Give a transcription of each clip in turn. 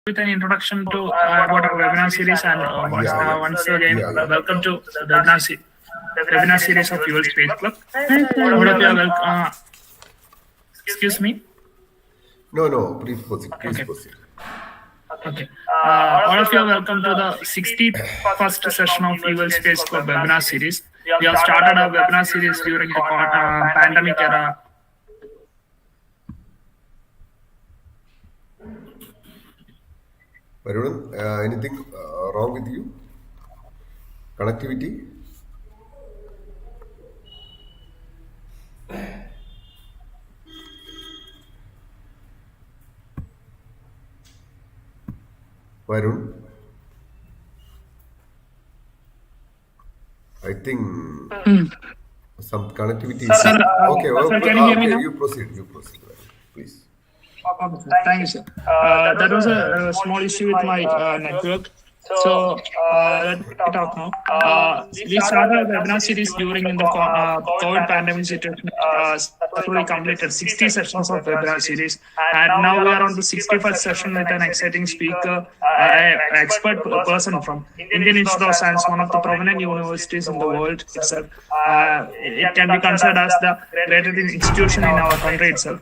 with an introduction to what our webinar series and once again welcome to the webinar series of Fuel Space Club. All of you are welcome. Excuse me. No, please proceed. Proceed. Okay. All of you are welcome to the 61st session of Fuel Space Club webinar series. We have started our webinar series during the pandemic era. Varun, anything wrong with you? Connectivity? Varun? I think some connectivity. Okay, can you hear me now? You proceed, please. Thank you, sir. That was a small issue with my network. So let me talk now. We started a webinar series during the COVID pandemic situation. Successfully completed 60 sessions of webinar series, and now we are on the 61st session with an exciting speaker, expert person from Indian Institute of Science, one of the prominent universities in the world itself. It can be considered as the greatest institution in our country itself.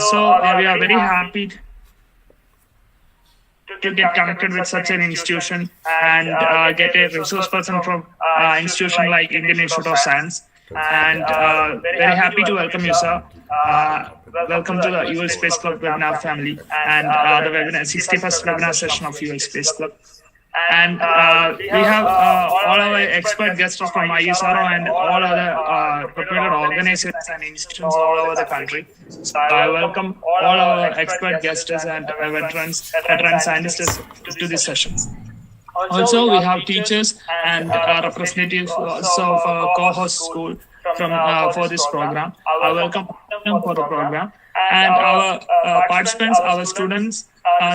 So we are very happy to get connected with such an institution and get a resource person from institution like Indian Institute of Science. And very happy to welcome you, sir. Welcome to the UL Space Club webinar family and the webinar 61st webinar session of UL Space Club. And we have all our expert guests from IISc and all other reputed organizations and institutions all over the country. So I welcome all our expert guests and veteran scientists to this session. Also, we have teachers and representatives of our co-host school for this program. I welcome them for the program. And our participants, our students,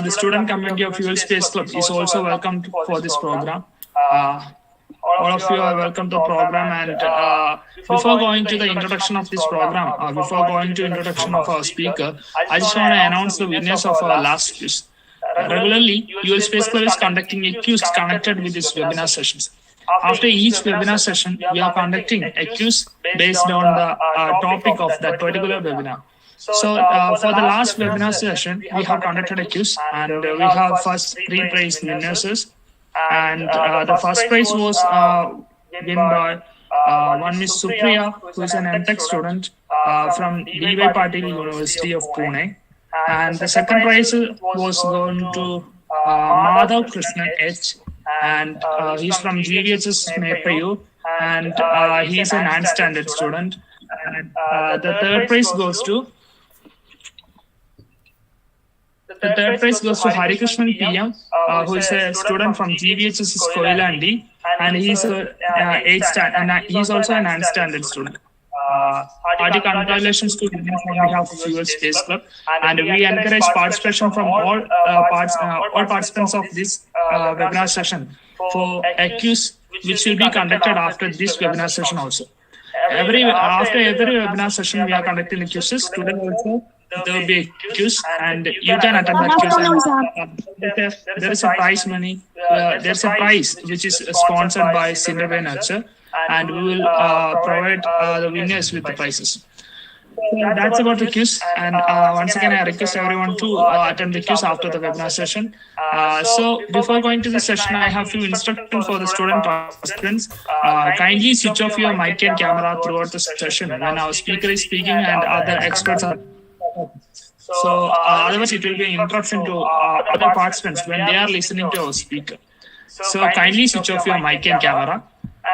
the student community of Fuel Space Club is also welcomed for this program. All of you are welcome to the program. And before going to the introduction of this program, before going to introduction of our speaker, I just want to announce the winners of our last quiz. Regularly, UL Space Club is conducting a quiz connected with these webinar sessions. After each webinar session, we are conducting a quiz based on the topic of that particular webinar. So for the last webinar session, we have conducted a quiz and we have first 3 prize winners. And the first prize was won by one Miss Supriya, who is an MTech student from D.Y. Patil University of Pune. And the second prize was given to Madhav Krishnan H. And he's from GVHS Mapayu, and he's a 9th standard student. And the third prize goes to Hari Krishnan PM, who is a student from GVHS Koilandi, and he's he's also a 9th standard student. Hearty congratulations to him on behalf of Fuel Space Club, and we encourage participation from all participants of this webinar session for a quiz which will be conducted after this webinar session also. After every webinar session, we are conducting the quizzes. Today also there will be a quiz, and you can attend that quiz. And there is a prize money. There's a prize which is sponsored by Cinderway Nurture, and we will provide the winners with the prizes. So that's about the quiz, and once again I request everyone to attend the quiz after the webinar session. So before going to the session, I have few instructions for the student participants. Kindly switch off your mic and camera throughout the session when our speaker is speaking and other experts are. So otherwise it will be an interruption to other participants when they are listening to our speaker. So kindly switch off your mic and camera.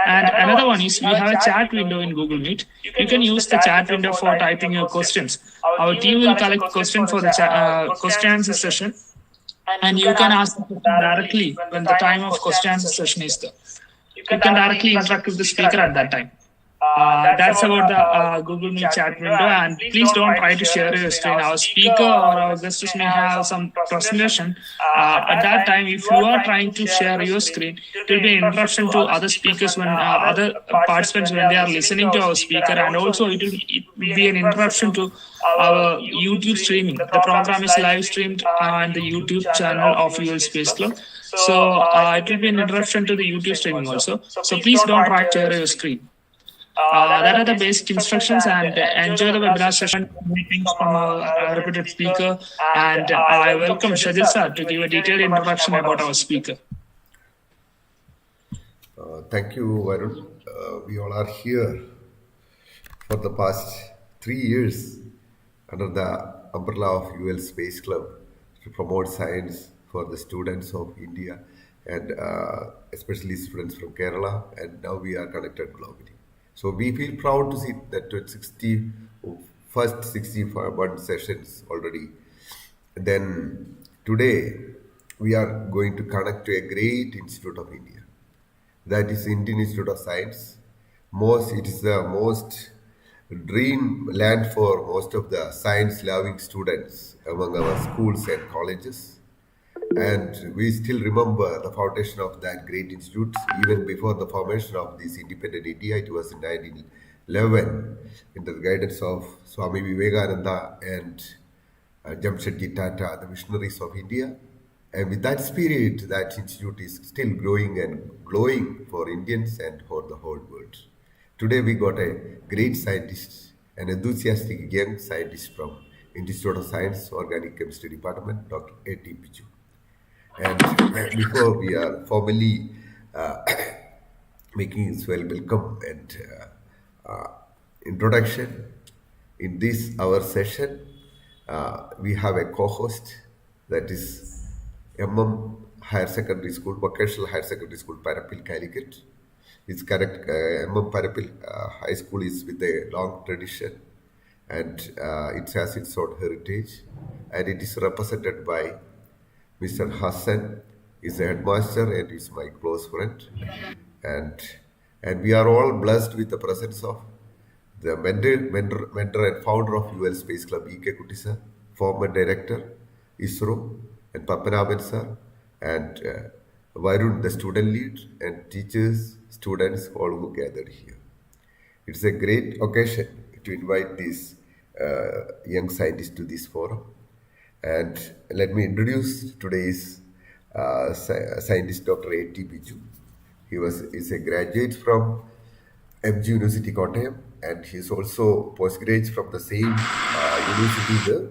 And another one is we have a chat window in Google Meet. You can use the chat window for typing your questions. Our team will collect questions for the question answer session, and you can ask the question directly when the time of question answer session is there. You can directly interact with the speaker at that time. That's about the Google Meet chat window. And please don't try to share your screen. Our speaker or our guests may have some presentation. At that time, if you are trying to share your screen, it will be an interruption to other speakers when other participants when they are listening to our speaker, and also it will be an interruption to our YouTube streaming. The program is live streamed on the YouTube channel of UL Space Club. So it will be an interruption to the YouTube streaming also. So please don't try to share your screen. That are the basic instructions, and enjoy the webinar session meetings from a reputed speaker. And I welcome Shajil sir to give a detailed introduction about our speaker. Thank you, Varun. We all are here for the past 3 years under the umbrella of UL Space Club to promote science for the students of India and especially students from Kerala, and now we are connected globally. So we feel proud to see that first 61 sessions already. Then today we are going to connect to a great institute of India. That is Indian Institute of Science. It is the most dream land for most of the science-loving students among our schools and colleges. And we still remember the foundation of that great institute. Even before the formation of this independent India, it was in 1911, under the guidance of Swami Vivekananda and Jamshedji Tata, the missionaries of India. And with that spirit, that institute is still growing and glowing for Indians and for the whole world. Today we got a great scientist, an enthusiastic young scientist from Institute of Science, Organic Chemistry Department, Dr. A.T. Biju. And before we are formally making his welcome and introduction, in this our session, we have a co-host, that is Higher Secondary School, Vocational Higher Secondary School, Parapil, Calicut. It's correct. Parapil High School is with a long tradition, and it has its own heritage, and it is represented by Mr. Hassan. Is a headmaster and is my close friend, and we are all blessed with the presence of the mentor and founder of UL Space Club, E.K. Kutty sir, former director, ISRO, and Papanaban sir, and Varun, the student lead, and teachers, students, all who gathered here. It's a great occasion to invite these young scientists to this forum. And let me introduce today's scientist, Dr. A.T. Biju. He is a graduate from MG University, Kottayam, and he is also postgraduate from the same university there.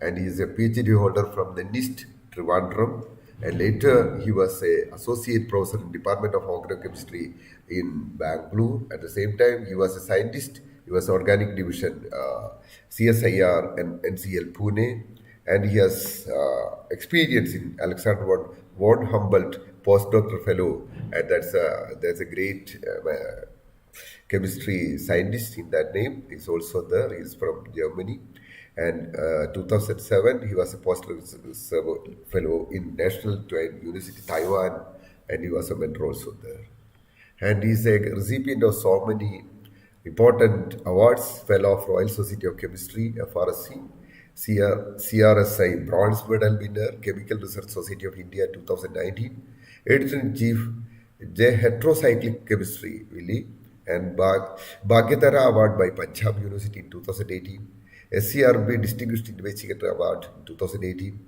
And he is a PhD holder from the NIST, Trivandrum. And later he was an associate professor in Department of Organochemistry in Bangalore. At the same time, he was a scientist. He was Organic Division, CSIR and NCL Pune. And he has experience in Alexander von Humboldt postdoctoral fellow, and there's a great chemistry scientist in that name. He's also there. He's from Germany. And 2007, he was a postdoctoral fellow in National University, Taiwan, and he was a mentor also there. And he's a recipient of so many important awards: Fellow of Royal Society of Chemistry, FRSC, CRSI Bronze Medal winner, Chemical Research Society of India 2019, Editor-in-Chief, J Heterocyclic Chemistry, Willy, and Bhagyatara Award by Punjab University in 2018, SCRB Distinguished Investigator Award in 2018,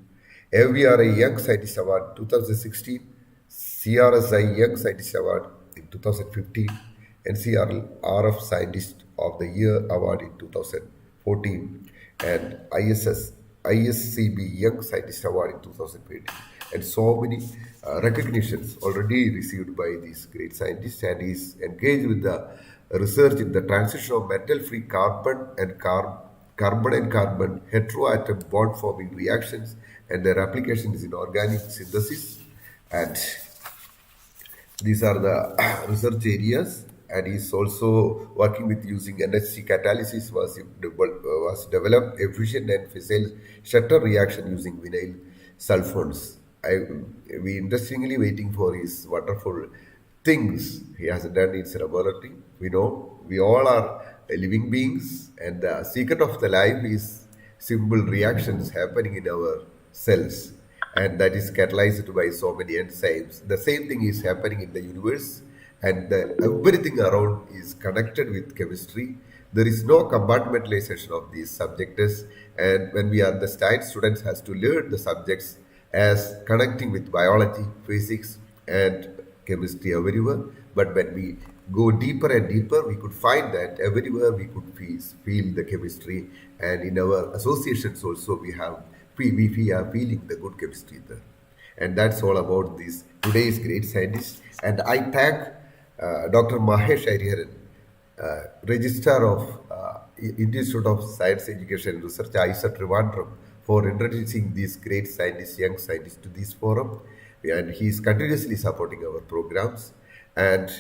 FVRA Young Scientist Award 2016, CRSI Young Scientist Award in 2015, NCRF Scientist of the Year Award in 2014, and ISCB Young Scientist Award in 2020, and so many recognitions already received by these great scientists. And is engaged with the research in the transition of metal-free carbon and carbon heteroatom bond-forming reactions and their applications in organic synthesis. And these are the research areas. And he's also working with using NHC catalysis was developed efficient and fissile shutter reaction using vinyl sulfones. We interestingly waiting for his wonderful things he has done in laboratory. We know we all are living beings, and the secret of the life is simple reactions happening in our cells, and that is catalyzed by so many enzymes. The same thing is happening in the universe, and everything around is connected with chemistry. There is no compartmentalization of these subjects, and when we understand, students has to learn the subjects as connecting with biology, physics, and chemistry everywhere. But when we go deeper and deeper, we could find that everywhere we could feel the chemistry, and in our associations also we are feeling the good chemistry there. And that's all about this today's great scientist. And I thank Dr. Mahesh Ariharan, Registrar of Institute of Science Education and Research, IISc Trivandrum, for introducing these great scientists, young scientists to this forum. And he is continuously supporting our programs. And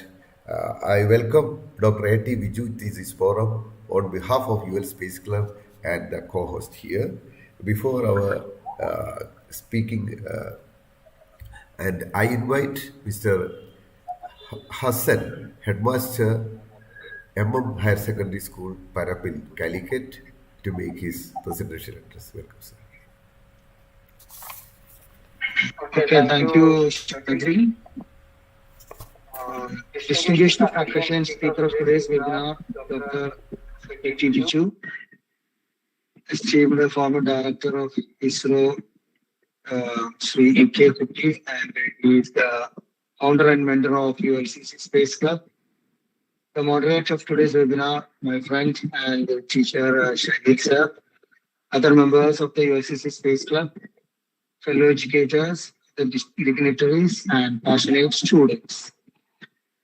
I welcome Dr. A.T. Biju to this forum on behalf of UL Space Club and the co-host here. Before our speaking, and I invite Mr. Hassan, Headmaster, MM Higher Secondary School, Parapil, Calicut, to make his presidential address. Welcome, sir. Okay, thank you, Shadri. Distinguished African speaker of today's webinar, Dr. A.T. Biju, esteemed former director of ISRO, Sri M.K. Kutti, and he is the founder and mentor of ULCC Space Club. The moderator of today's webinar, my friend and teacher, Shahid sir, other members of the ULCC Space Club, fellow educators, the dignitaries, and passionate students.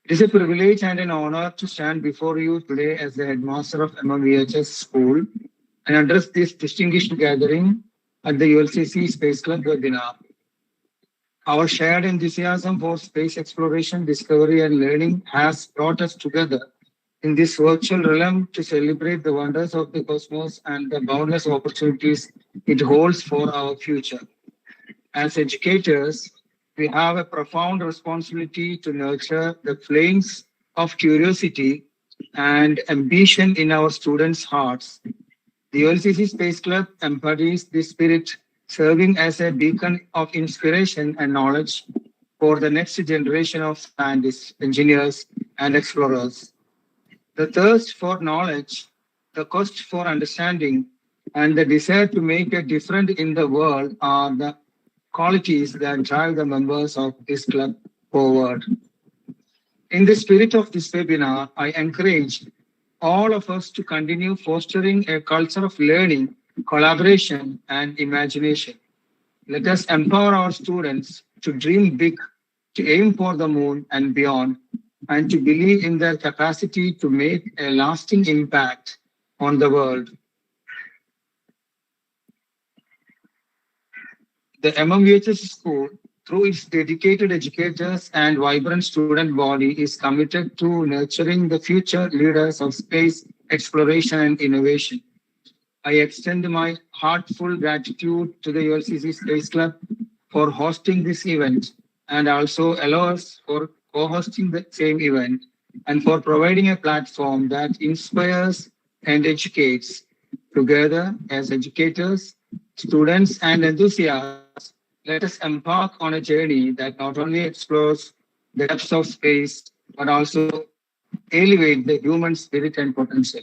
It is a privilege and an honor to stand before you today as the headmaster of MMVHS School and address this distinguished gathering at the ULCC Space Club webinar. Our shared enthusiasm for space exploration, discovery, and learning has brought us together in this virtual realm to celebrate the wonders of the cosmos and the boundless opportunities it holds for our future. As educators, we have a profound responsibility to nurture the flames of curiosity and ambition in our students' hearts. The ULCC Space Club embodies this spirit, serving as a beacon of inspiration and knowledge for the next generation of scientists, engineers, and explorers. The thirst for knowledge, the quest for understanding, and the desire to make a difference in the world are the qualities that drive the members of this club forward. In the spirit of this webinar, I encourage all of us to continue fostering a culture of learning, collaboration, and imagination. Let us empower our students to dream big, to aim for the moon and beyond, and to believe in their capacity to make a lasting impact on the world. The MMVHS School, through its dedicated educators and vibrant student body, is committed to nurturing the future leaders of space exploration and innovation. I extend my heartfelt gratitude to the ULCC Space Club for hosting this event and also allow us for co-hosting the same event and for providing a platform that inspires and educates. Together as educators, students, and enthusiasts, let us embark on a journey that not only explores the depths of space, but also elevate the human spirit and potential.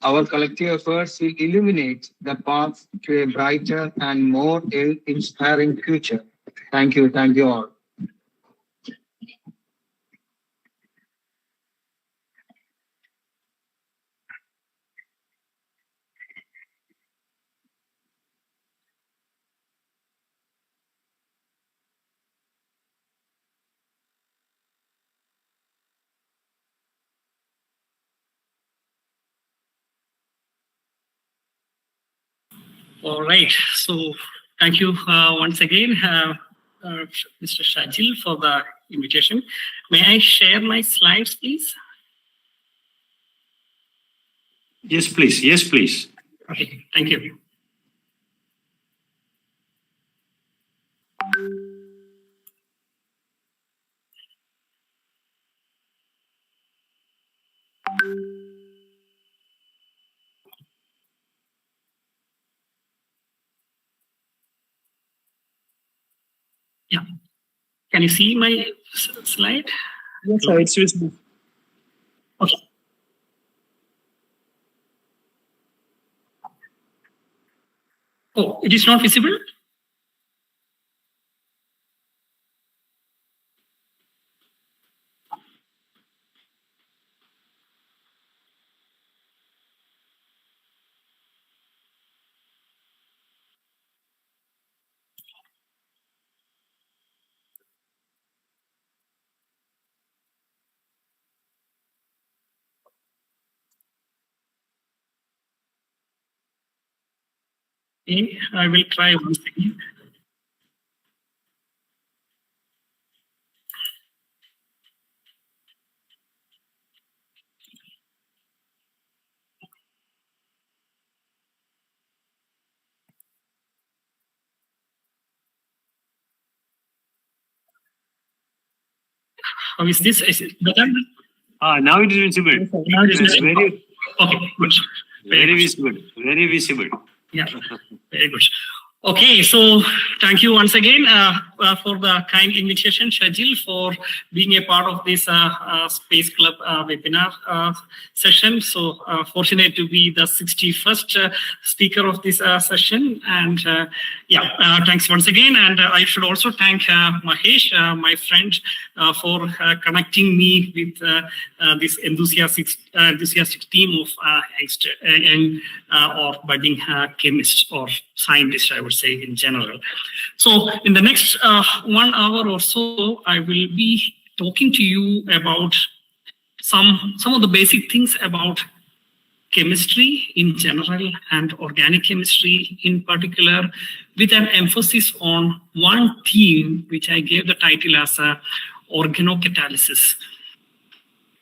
Our collective efforts will illuminate the path to a brighter and more inspiring future. Thank you all. All right. So thank you once again, Mr. Shajil, for the invitation. May I share my slides, please? Yes, please. Yes, please. Okay. Thank you. Yeah. Can you see my slide? Yes, sir, it's visible. Okay. Oh, it is not visible? Okay, I will try once again. How is this? Is it better? Now it is visible. Now it is visible. Very, Okay, good. very visible. Very visible. Yeah, very good. Okay, so thank you once again for the kind invitation, Shajil, for being a part of this Space Club webinar session. So fortunate to be the 61st speaker of this session. And thanks once again. And I should also thank Mahesh, my friend, for connecting me with this enthusiastic team of young or budding chemists or scientists, I would say, in general. So in the next 1 hour or so, I will be talking to you about some of the basic things about chemistry in general and organic chemistry in particular, with an emphasis on one theme, which I gave the title as organocatalysis.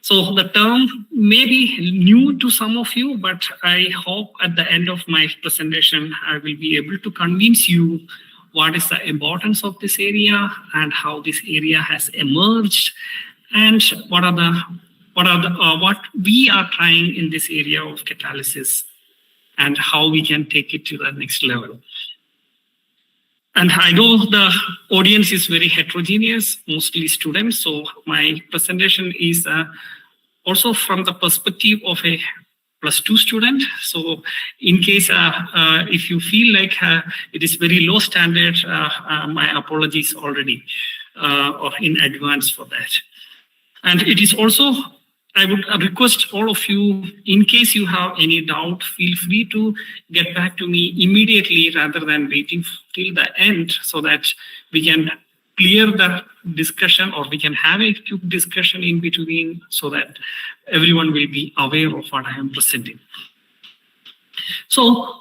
So the term may be new to some of you, but I hope at the end of my presentation, I will be able to convince you what is the importance of this area and how this area has emerged, and what we are trying in this area of catalysis and how we can take it to the next level. And I know the audience is very heterogeneous, mostly students. So my presentation is also from the perspective of a +2 student. So in case if you feel like it is very low standard, my apologies already or in advance for that. And it is also, I would request all of you, in case you have any doubt, feel free to get back to me immediately rather than waiting till the end, so that we can clear the discussion or we can have a quick discussion in between, so that everyone will be aware of what I am presenting. So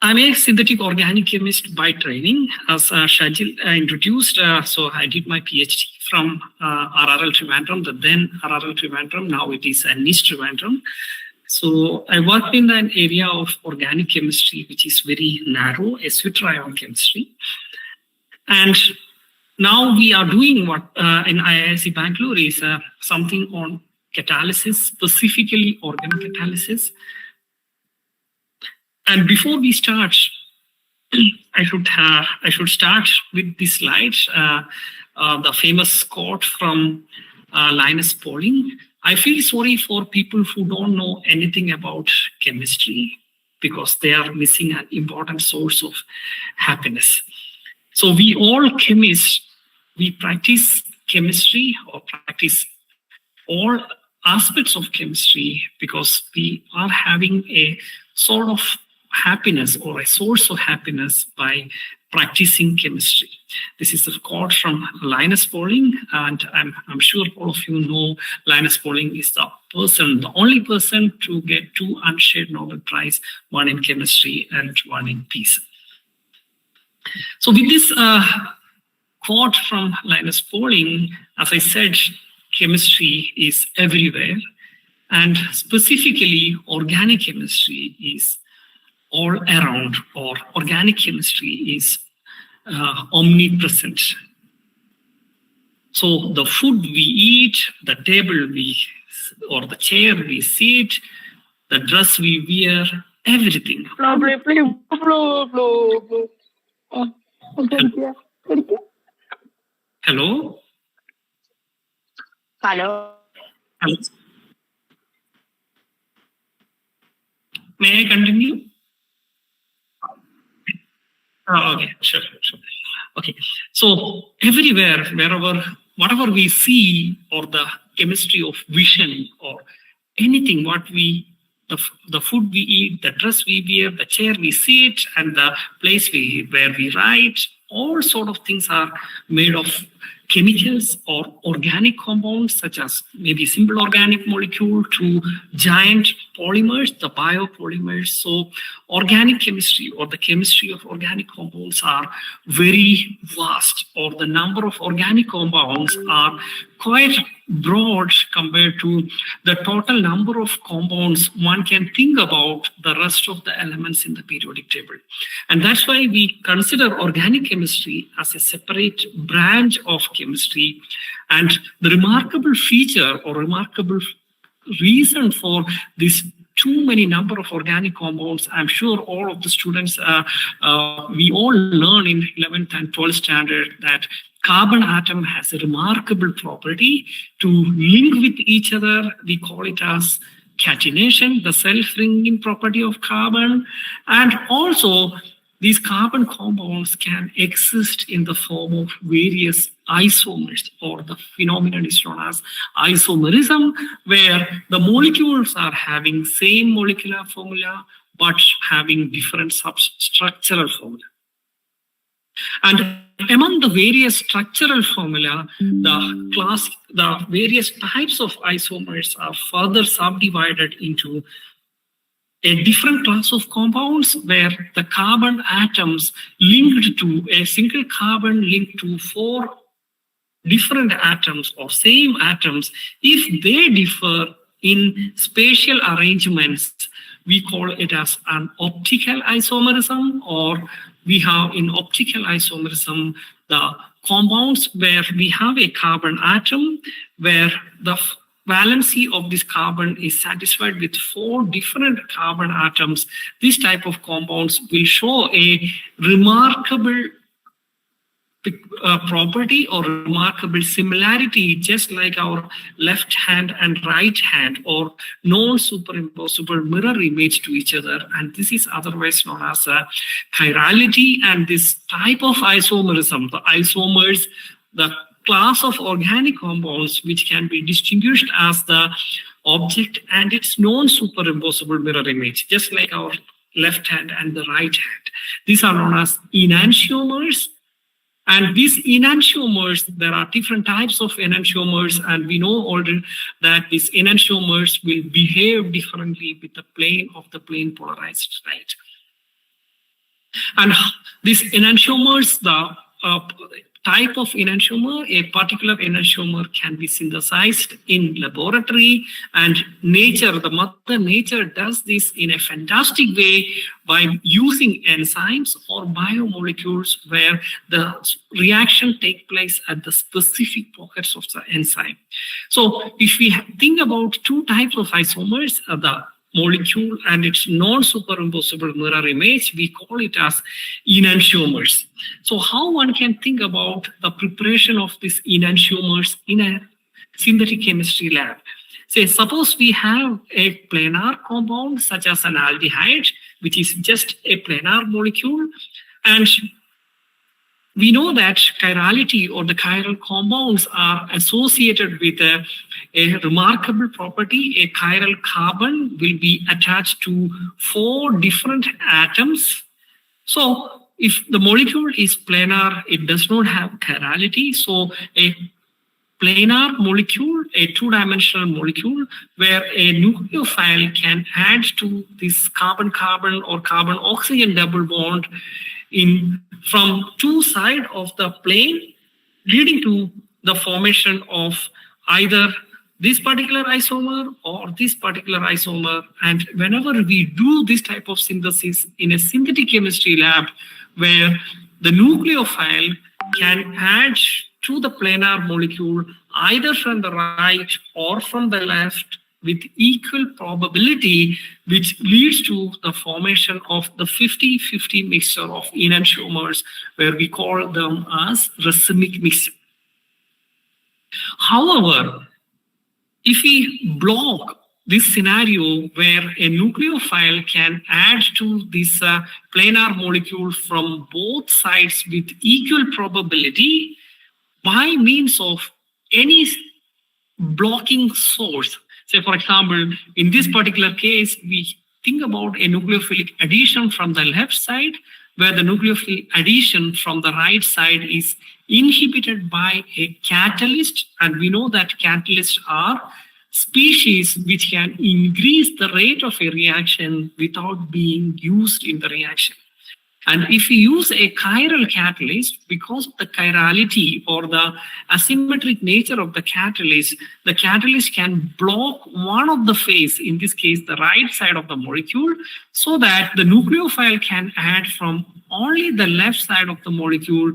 I'm a synthetic organic chemist by training, as Shajil introduced. So I did my PhD from RRL Trivandrum, the then RRL Trivandrum, now it is NIST Trivandrum. So I worked in an area of organic chemistry, which is very narrow, a sweet-ion chemistry. And now we are doing what in IISc Bangalore is something on catalysis, specifically organocatalysis. And before we start, I should start with this slide, the famous quote from Linus Pauling. I feel sorry for people who don't know anything about chemistry, because they are missing an important source of happiness. So we all chemists, we practice chemistry or practice all aspects of chemistry because we are having a sort of happiness or a source of happiness by practicing chemistry. This is a quote from Linus Pauling, and I'm sure all of you know Linus Pauling is the only person to get 2 unshared Nobel Prize, one in chemistry and one in peace. So with this quote from Linus Pauling, as I said, chemistry is everywhere, and specifically organic chemistry is all around, or organic chemistry is omnipresent. So the food we eat, the table we or the chair we sit, the dress we wear, everything. Hello? Hello. Hello? May I continue? Oh, okay, sure. Okay, so everywhere, wherever, whatever we see, or the chemistry of vision, or anything, what we, the food we eat, the dress we wear, the chair we sit, and the place where we write, all sort of things are made of chemicals or organic compounds, such as maybe simple organic molecule to giant polymers, the biopolymers. So organic chemistry, or the chemistry of organic compounds, are very vast, or the number of organic compounds are quite broad compared to the total number of compounds one can think about the rest of the elements in the periodic table. And that's why we consider organic chemistry as a separate branch of chemistry. And the remarkable feature or remarkable reason for this too many number of organic compounds, I'm sure all of the students, we all learn in 11th and 12th standard that carbon atom has a remarkable property to link with each other. We call it as catenation, the self-ringing property of carbon. And also, these carbon compounds can exist in the form of various isomers, or the phenomenon is known as isomerism, where the molecules are having same molecular formula but having different substructural formula. And among the various structural formula, the various types of isomers are further subdivided into a different class of compounds, where the carbon atoms linked to a single carbon linked to 4 different atoms or same atoms, if they differ in spatial arrangements, we call it as an optical isomerism, or we have in optical isomerism the compounds where we have a carbon atom where the valency of this carbon is satisfied with 4 different carbon atoms. This type of compounds will show a remarkable property or remarkable similarity, just like our left hand and right hand, or non-superimposable mirror image to each other. And this is otherwise known as a chirality. And this type of isomerism, the isomers, the class of organic compounds which can be distinguished as the object and its non-superimposable mirror image, just like our left hand and the right hand. These are known as enantiomers. And these enantiomers, there are different types of enantiomers, and we know already that these enantiomers will behave differently with the plane of the plane polarized light. And these enantiomers, the type of enantiomer, a particular enantiomer can be synthesized in laboratory, and nature, the mother nature does this in a fantastic way by using enzymes or biomolecules where the reaction takes place at the specific pockets of the enzyme. So if we think about 2 types of isomers, the molecule and its non-superimposable mirror image, we call it as enantiomers. So how one can think about the preparation of these enantiomers in a synthetic chemistry lab? Say, suppose we have a planar compound such as an aldehyde, which is just a planar molecule, and we know that chirality or the chiral compounds are associated with a remarkable property. A chiral carbon will be attached to 4 different atoms. So if the molecule is planar, it does not have chirality. So a planar molecule, a 2-dimensional molecule, where a nucleophile can add to this carbon-carbon or carbon-oxygen double bond from 2 sides of the plane, leading to the formation of either this particular isomer or this particular isomer. And whenever we do this type of synthesis in a synthetic chemistry lab, where the nucleophile can add to the planar molecule either from the right or from the left, with equal probability, which leads to the formation of the 50-50 mixture of enantiomers, where we call them as racemic mixture. However, if we block this scenario where a nucleophile can add to this planar molecule from both sides with equal probability by means of any blocking source. Say, for example, in this particular case, we think about a nucleophilic addition from the left side, where the nucleophilic addition from the right side is inhibited by a catalyst. And we know that catalysts are species which can increase the rate of a reaction without being used in the reaction. And if we use a chiral catalyst, because of the chirality or the asymmetric nature of the catalyst can block one of the phase, in this case, the right side of the molecule, so that the nucleophile can add from only the left side of the molecule,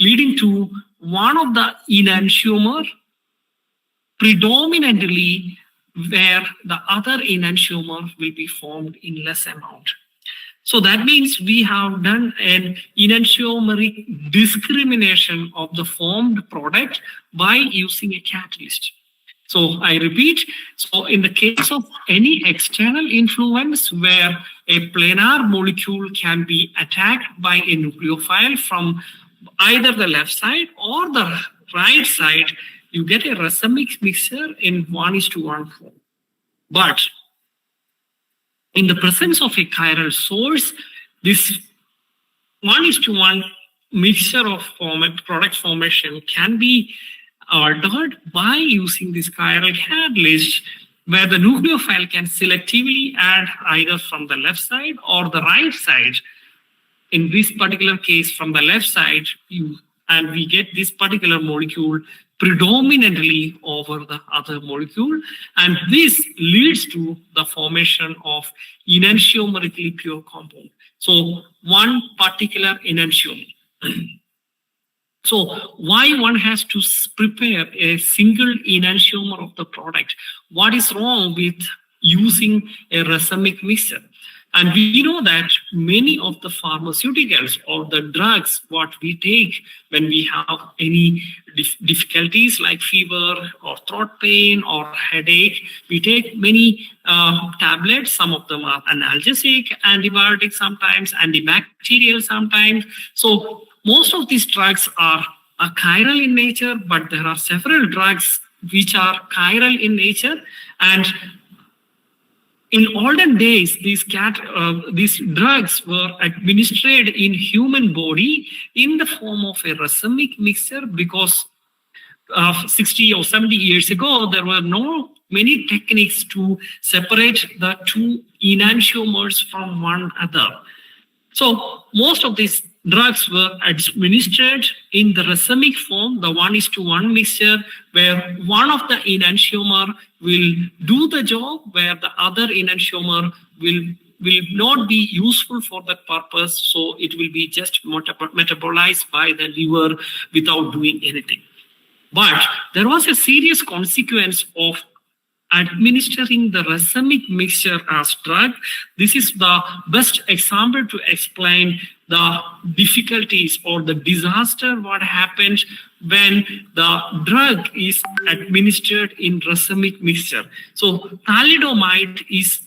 leading to one of the enantiomer predominantly where the other enantiomer will be formed in less amount. So that means we have done an enantiomeric discrimination of the formed product by using a catalyst. So I repeat, so in the case of any external influence where a planar molecule can be attacked by a nucleophile from either the left side or the right side, you get a racemic mixture in 1:1 form. But in the presence of a chiral source, this 1:1 mixture of product formation can be altered by using this chiral catalyst, where the nucleophile can selectively add either from the left side or the right side. In this particular case, from the left side, and we get this particular molecule predominantly over the other molecule, and this leads to the formation of enantiomerically pure compound. So one particular enantiomer. So why one has to prepare a single enantiomer of the product? What is wrong with using a racemic mixture? And we know that many of the pharmaceuticals or the drugs what we take when we have any difficulties like fever or throat pain or headache, we take many tablets. Some of them are analgesic, antibiotics sometimes, antibacterial sometimes. So most of these drugs are chiral in nature, but there are several drugs which are chiral in nature. And in olden days, these drugs were administered in human body in the form of a racemic mixture, because 60 or 70 years ago, there were many techniques to separate the two enantiomers from one another. So most of these drugs were administered in the racemic form, the 1:1 mixture, where one of the enantiomer will do the job, where the other enantiomer will not be useful for that purpose. So it will be just metabolized by the liver without doing anything. But there was a serious consequence of administering the racemic mixture as drug. This is the best example to explain the difficulties or the disaster what happened when the drug is administered in racemic mixture. So thalidomide is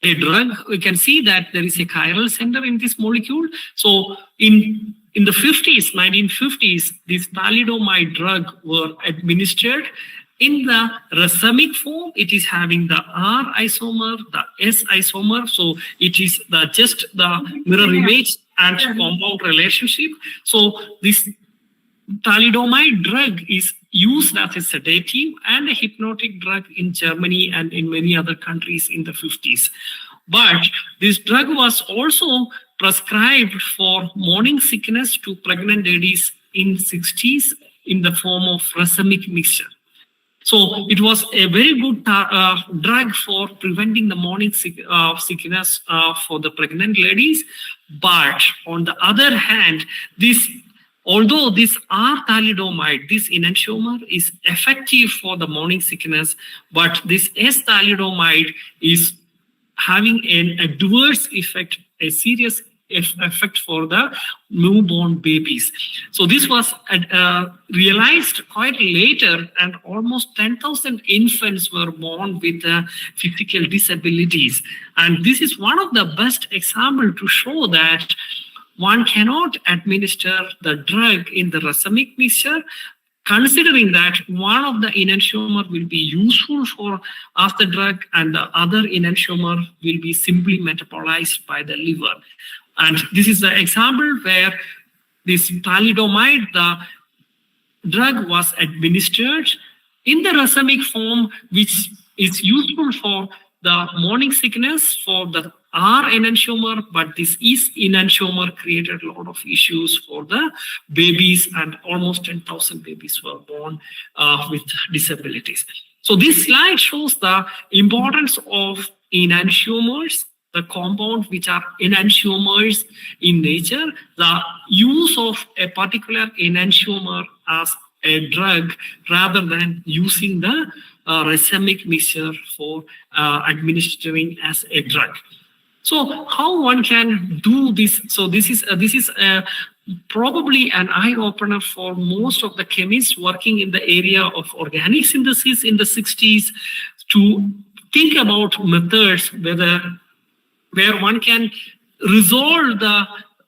a drug. We can see that there is a chiral center in this molecule. So in the 1950s, this thalidomide drug were administered in the racemic form. It is having the R isomer, the S isomer. So it is just the mirror image and compound relationship. So this thalidomide drug is used as a sedative and a hypnotic drug in Germany and in many other countries in the 50s. But this drug was also prescribed for morning sickness to pregnant ladies in 60s in the form of racemic mixture. So it was a very good drug for preventing the morning sickness for the pregnant ladies. But on the other hand, this although this R-thalidomide, this enantiomer, is effective for the morning sickness, but this S-thalidomide is having an adverse effect, a serious effect for the newborn babies. So this was realized quite later, and almost 10,000 infants were born with physical disabilities. And this is one of the best examples to show that one cannot administer the drug in the racemic mixture, considering that one of the enantiomer will be useful for as the drug and the other enantiomer will be simply metabolized by the liver. And this is the example where this thalidomide, the drug, was administered in the racemic form, which is useful for the morning sickness for the R enantiomer, but this is enantiomer created a lot of issues for the babies, and almost 10,000 babies were born with disabilities. So this slide shows the importance of enantiomers, the compound which are enantiomers in nature, the use of a particular enantiomer as a drug rather than using the racemic mixture for administering as a drug. So how one can do this? So this is probably an eye-opener for most of the chemists working in the area of organic synthesis in the 60s to think about methods where one can resolve the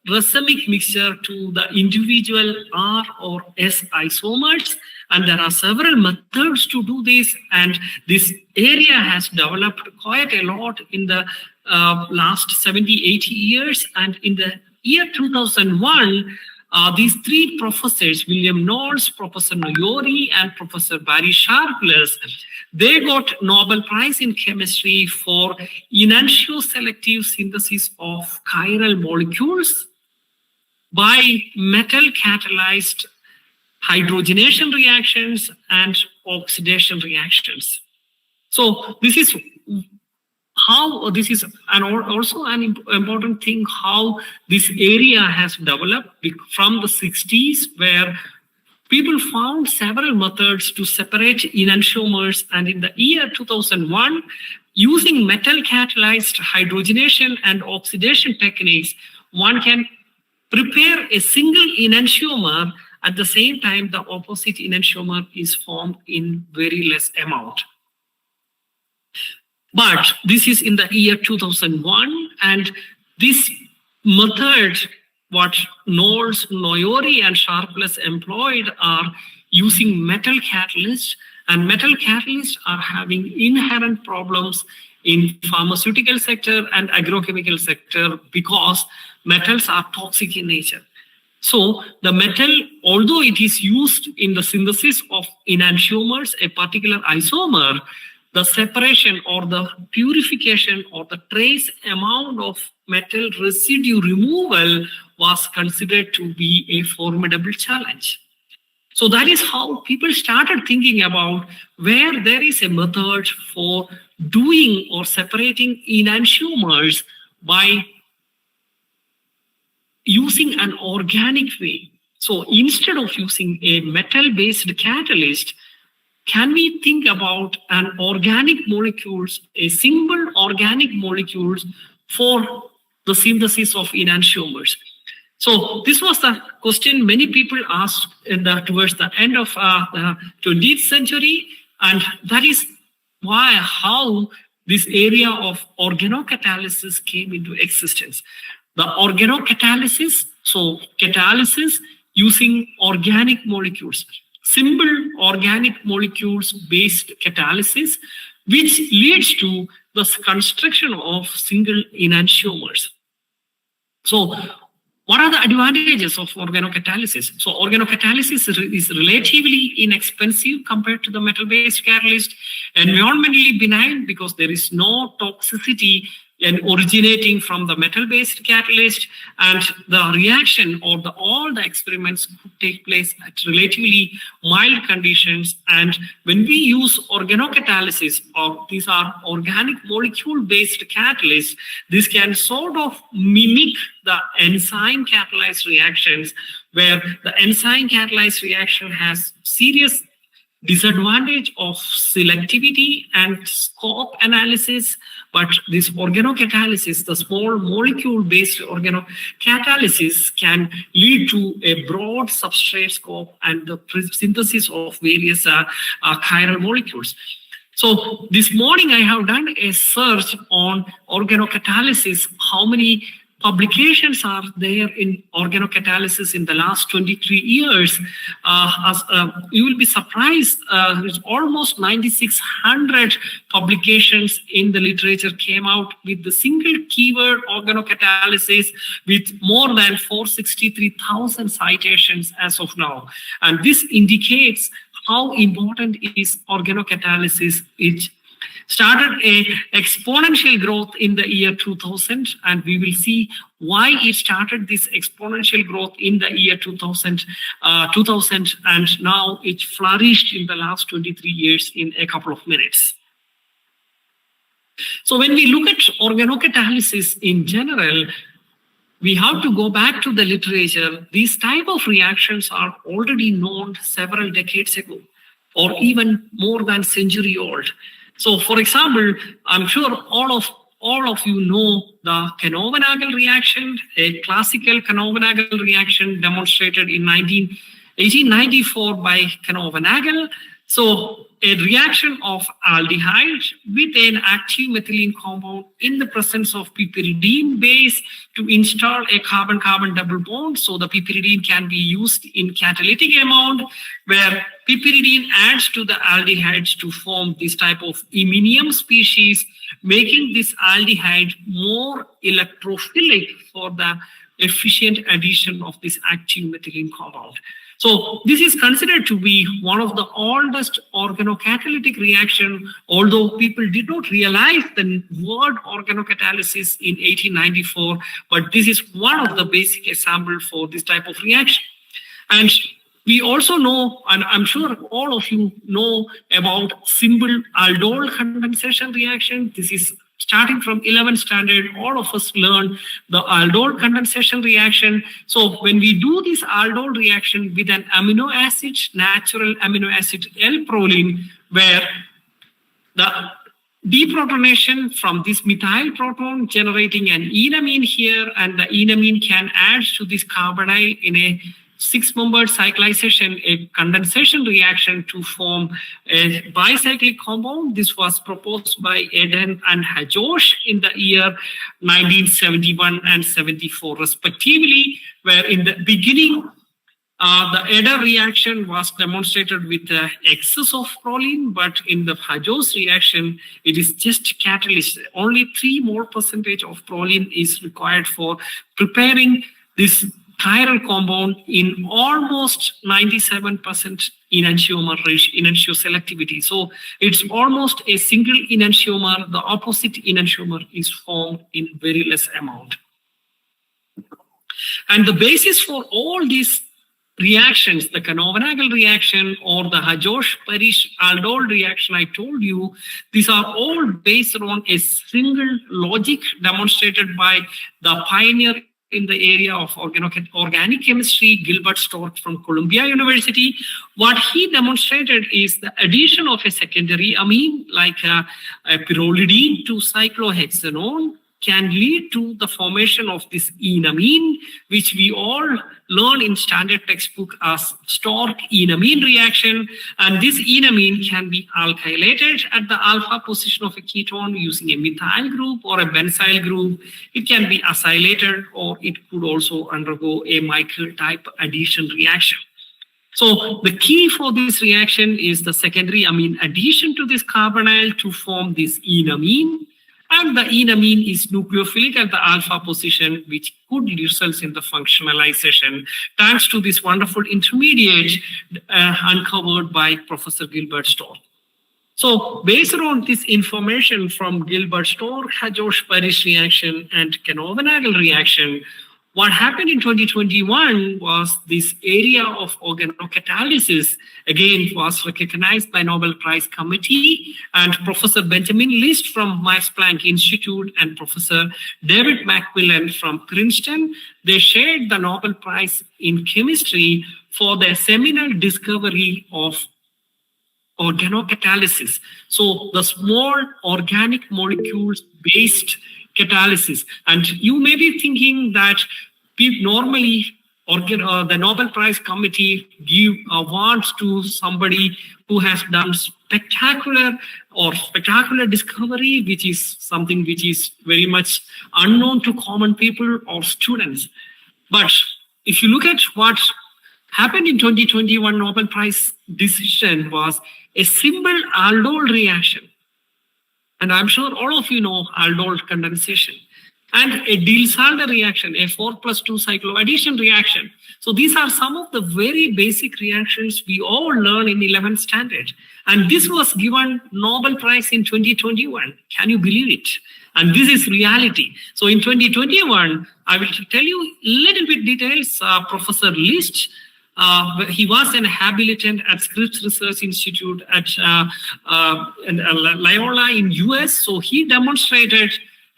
racemic mixture to the individual R or S isomers. And there are several methods to do this. And this area has developed quite a lot in the last 70, 80 years. And in the year 2001, these three professors, William Knowles, Professor Noyori, and Professor Barry Sharpless, they got Nobel Prize in Chemistry for enantioselective synthesis of chiral molecules by metal-catalyzed hydrogenation reactions and oxidation reactions. So this is how this is, and also an important thing, how this area has developed from the 60s, where people found several methods to separate enantiomers, and in the year 2001, using metal-catalyzed hydrogenation and oxidation techniques, one can prepare a single enantiomer. At the same time, the opposite enantiomer is formed in very less amount. But this is in the year 2001, and this method, what Knowles, Noyori, and Sharpless employed, are using metal catalysts, and metal catalysts are having inherent problems in pharmaceutical sector and agrochemical sector because metals are toxic in nature. So the metal, although it is used in the synthesis of enantiomers, a particular isomer, the separation or the purification or the trace amount of metal residue removal was considered to be a formidable challenge. So that is how people started thinking about where there is a method for doing or separating enantiomers by using an organic way. So instead of using a metal-based catalyst, can we think about an organic molecules, a single organic molecules for the synthesis of enantiomers? So this was the question many people asked towards the end of the 20th century, and that is how this area of organocatalysis came into existence. The organocatalysis, so catalysis using organic molecules, simple organic molecules based catalysis, which leads to the construction of single enantiomers. So what are the advantages of organocatalysis? So organocatalysis is relatively inexpensive compared to the metal-based catalyst, environmentally benign because there is no toxicity and originating from the metal-based catalyst, and the reaction or all the experiments could take place at relatively mild conditions. And when we use organocatalysis, or these are organic molecule-based catalysts, this can sort of mimic the enzyme catalyzed reactions, where the enzyme catalyzed reaction has serious disadvantage of selectivity and scope analysis, but this organocatalysis, the small molecule-based organocatalysis, can lead to a broad substrate scope and the synthesis of various chiral molecules. So this morning I have done a search on organocatalysis, how many publications are there in organocatalysis in the last 23 years. You will be surprised, it's almost 9,600 publications in the literature came out with the single keyword organocatalysis, with more than 463,000 citations as of now. And this indicates how important is organocatalysis. It started a exponential growth in the year 2000, and we will see why it started this exponential growth in the year 2000, and now it flourished in the last 23 years in a couple of minutes. So when we look at organocatalysis in general, we have to go back to the literature. These type of reactions are already known several decades ago, or even more than a century old. So, for example, I'm sure all of you know the Canova-Nagel reaction, a classical Canova-Nagel reaction demonstrated in 1894 by Canova-Nagel. So, a reaction of aldehyde with an active methylene compound in the presence of piperidine base to install a carbon-carbon double bond. So the piperidine can be used in catalytic amount, where piperidine adds to the aldehydes to form this type of iminium species, making this aldehyde more electrophilic for the efficient addition of this active methylene compound. So this is considered to be one of the oldest organocatalytic reaction, although people did not realize the word organocatalysis in 1894, but this is one of the basic examples for this type of reaction. And we also know, and I'm sure all of you know about simple aldol condensation reaction. This is starting from 11th standard, all of us learn the aldol condensation reaction. So when we do this aldol reaction with an amino acid, natural amino acid L-proline, where the deprotonation from this methyl proton generating an enamine here, and the enamine can add to this carbonyl in a 6-membered cyclization, a condensation reaction to form a bicyclic compound. This was proposed by Eden and Hajosh in the year 1971 and 74 respectively, where in the beginning, the Eder reaction was demonstrated with the excess of proline, but in the Hajosh reaction, it is just catalyst. Only 3 more percentage of proline is required for preparing this chiral compound in almost 97% enantiomer selectivity. So it's almost a single enantiomer. The opposite enantiomer is formed in very less amount. And the basis for all these reactions, the Canova-Nagel reaction or the Hajosh-Parrish aldol reaction I told you, these are all based on a single logic demonstrated by the pioneer in the area of organic chemistry, Gilbert Stork from Columbia University. What he demonstrated is the addition of a secondary amine like a pyrrolidine to cyclohexanone can lead to the formation of this enamine, which we all learn in standard textbook as Stork-enamine reaction. And this enamine can be alkylated at the alpha position of a ketone using a methyl group or a benzyl group. It can be acylated, or it could also undergo a Michael type addition reaction. So the key for this reaction is the secondary amine addition to this carbonyl to form this enamine. And the enamine is nucleophilic at the alpha position, which could result in the functionalization, thanks to this wonderful intermediate uncovered by Professor Gilbert Stork. So based on this information from Gilbert-Storr-Hajosh-Parrish reaction and Canova-Nagel reaction, what happened in 2021 was this area of organocatalysis again was recognized by Nobel Prize Committee, and Professor Benjamin List from Max Planck Institute and Professor David Macmillan from Princeton, they shared the Nobel Prize in Chemistry for their seminal discovery of organocatalysis. So the small organic molecules based catalysis. And you may be thinking that normally the Nobel Prize Committee give awards to somebody who has done spectacular discovery, which is something which is very much unknown to common people or students. But if you look at what happened in 2021 Nobel Prize decision was a simple aldol reaction. And I'm sure all of you know aldol condensation. And a Diels-Alder reaction, a 4+2 cycloaddition reaction. So these are some of the very basic reactions we all learn in 11th standard. And this was given Nobel Prize in 2021. Can you believe it? And this is reality. So in 2021, I will tell you a little bit details. Professor List, he was an habilitant at Scripps Research Institute at Loyola in US. So he demonstrated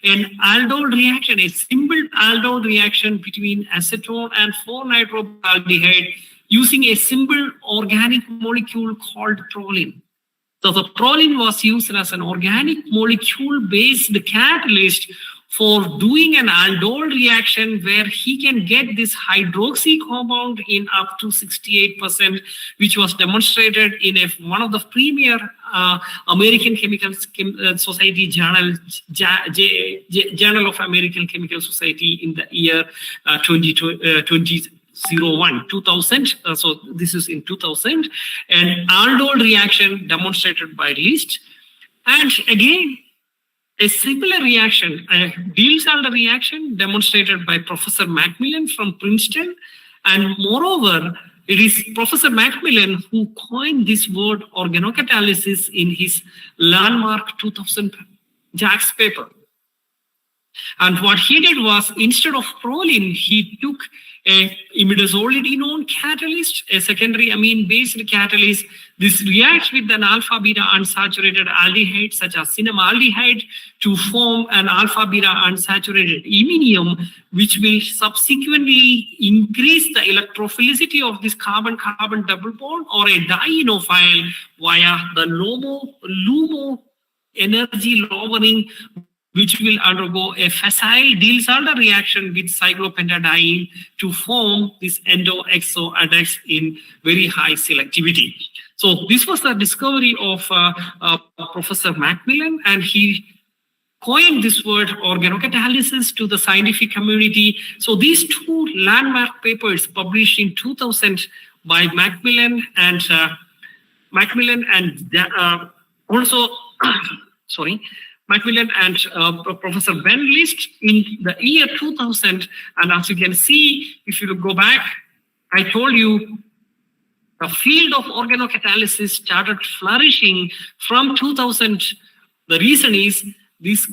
an aldol reaction, a simple aldol reaction between acetone and 4-nitroaldehyde using a simple organic molecule called proline. So the proline was used as an organic molecule-based catalyst for doing an aldol reaction where he can get this hydroxy compound in up to 68%, which was demonstrated in one of the premier American Chemical Society journal, Journal of American Chemical Society in the year 2000. So this is in 2000, an aldol reaction demonstrated by List. And again, a similar reaction, a Diels-Alder reaction demonstrated by Professor Macmillan from Princeton. And moreover, it is Professor Macmillan who coined this word organocatalysis in his landmark 2000 JACS paper. And what he did was, instead of proline, he took a imidazolidinone catalyst, a secondary amine-based catalyst. This reacts with an alpha-beta unsaturated aldehyde, such as cinnamaldehyde, to form an alpha-beta unsaturated iminium, which will subsequently increase the electrophilicity of this carbon-carbon double bond or a dienophile via the LUMO energy lowering, which will undergo a facile Diels-Alder reaction with cyclopentadiene to form this endo-exo-addex in very high selectivity. So this was the discovery of Professor Macmillan, and he coined this word organocatalysis to the scientific community. So these two landmark papers published in 2000 by Macmillan and Macmillan and Professor Ben List in the year 2000. And as you can see, if you go back, I told you the field of organocatalysis started flourishing from 2000. The reason is these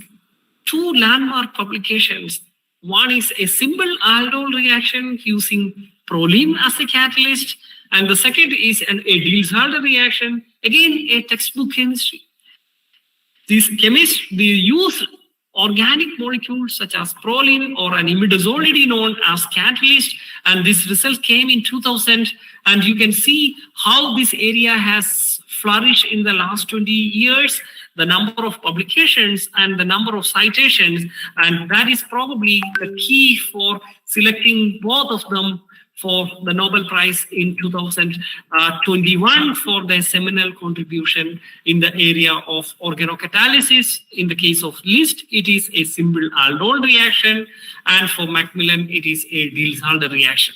two landmark publications. One is a simple aldol reaction using proline as a catalyst, and the second is a Diels-Alder reaction, again a textbook chemistry. These chemists, they use organic molecules such as proline or an imidazolidinone as catalyst, and this result came in 2000. And you can see how this area has flourished in the last 20 years, the number of publications and the number of citations, and that is probably the key for selecting both of them for the Nobel Prize in 2021 for their seminal contribution in the area of organocatalysis. In the case of List, it is a simple aldol reaction, and for Macmillan, it is a Diels-Alder reaction.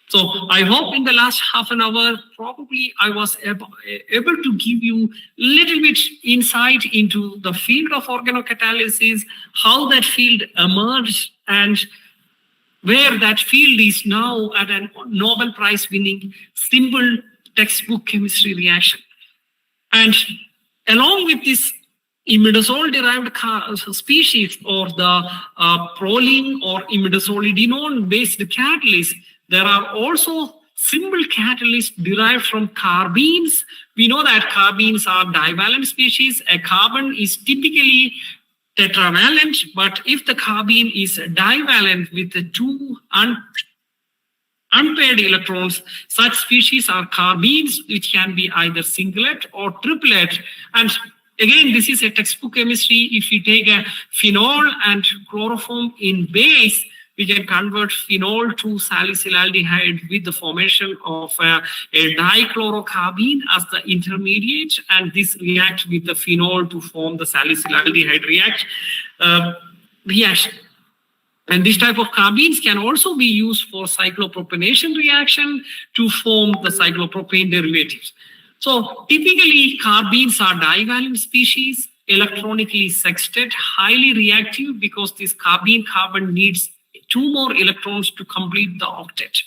So I hope in the last half an hour, probably I was able to give you a little bit insight into the field of organocatalysis, how that field emerged, and where that field is now at a Nobel Prize winning simple textbook chemistry reaction. And along with this imidazole-derived species or the proline or imidazolidinone-based catalyst, there are also simple catalysts derived from carbenes. We know that carbenes are divalent species. A carbon is typically tetravalent, but if the carbene is divalent with the two unpaired electrons, such species are carbenes, which can be either singlet or triplet. And again, this is a textbook chemistry. If you take a phenol and chloroform in base, we can convert phenol to salicylaldehyde with the formation of a dichlorocarbene as the intermediate, and this reacts with the phenol to form the salicylaldehyde reaction. And this type of carbenes can also be used for cyclopropanation reaction to form the cyclopropane derivatives. So typically, carbenes are divalent species, electronically sextet, highly reactive because this carbene carbon needs 2 more electrons to complete the octet.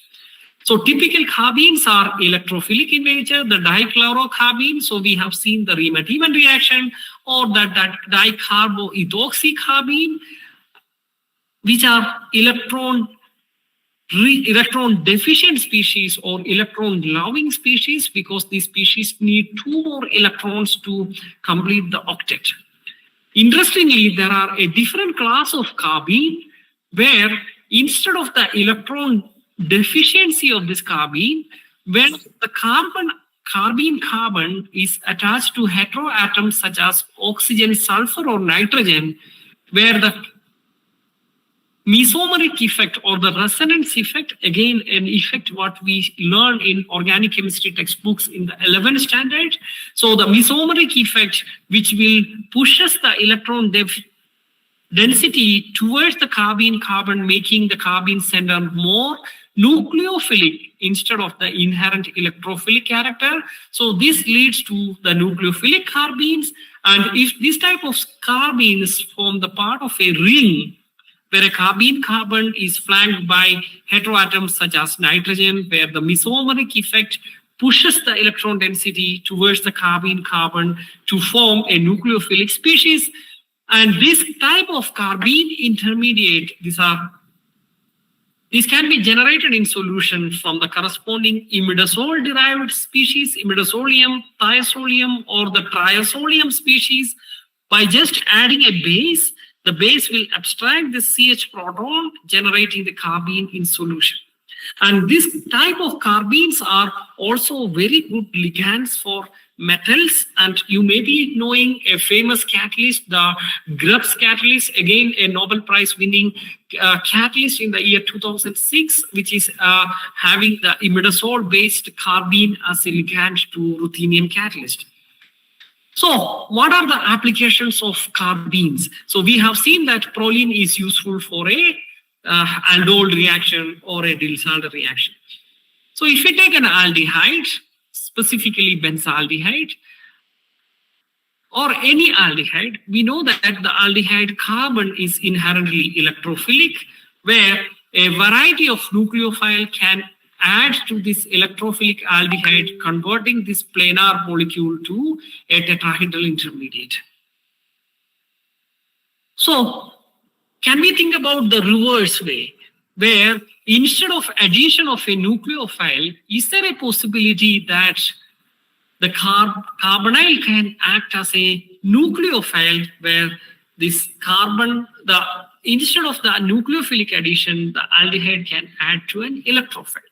So typical carbenes are electrophilic in nature, the dichlorocarbene. So we have seen the Riemann-Tiemann reaction, or that dicarboethoxycarbene, which are electron deficient species or electron loving species, because these species need 2 more electrons to complete the octet. Interestingly, there are a different class of carbene where instead of the electron deficiency of this carbene, when the carbene carbon is attached to heteroatoms such as oxygen, sulfur, or nitrogen, where the mesomeric effect or the resonance effect, again an effect what we learn in organic chemistry textbooks in the 11th standard. So the mesomeric effect, which will pushes the electron density towards the carbene carbon, making the carbene center more nucleophilic instead of the inherent electrophilic character. So this leads to the nucleophilic carbenes. And if this type of carbenes form the part of a ring, where a carbene carbon is flanked by heteroatoms such as nitrogen, where the mesomeric effect pushes the electron density towards the carbene carbon to form a nucleophilic species. And this type of carbene intermediate, this can be generated in solution from the corresponding imidazole-derived species, imidazolium, thiazolium, or the triazolium species. By just adding a base, the base will abstract the CH proton, generating the carbene in solution. And this type of carbenes are also very good ligands for metals, and you may be knowing a famous catalyst, the Grubbs catalyst, again a Nobel Prize winning catalyst in the year 2006, which is having the imidazole based carbene as a ligand to ruthenium catalyst. So what are the applications of carbenes? So we have seen that proline is useful for a aldol reaction or a Diels-Alder reaction. So if we take an aldehyde, specifically benzaldehyde, or any aldehyde, we know that the aldehyde carbon is inherently electrophilic, where a variety of nucleophile can add to this electrophilic aldehyde, converting this planar molecule to a tetrahedral intermediate. So can we think about the reverse way, where instead of addition of a nucleophile, is there a possibility that the carbonyl can act as a nucleophile, where this carbon, instead of the nucleophilic addition, the aldehyde can add to an electrophile?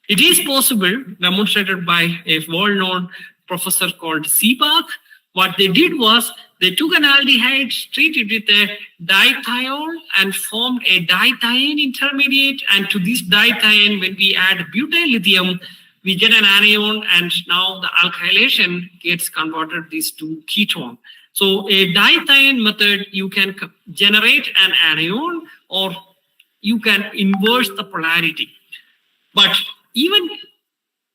It is possible, demonstrated by a well-known professor called Seebach. What they did was they took an aldehyde, treated with a dithiol, and formed a dithiene intermediate. And to this dithiene, when we add butyl lithium, we get an anion, and now the alkylation gets converted this to ketone. So a dithiene method, you can generate an anion, or you can inverse the polarity. But even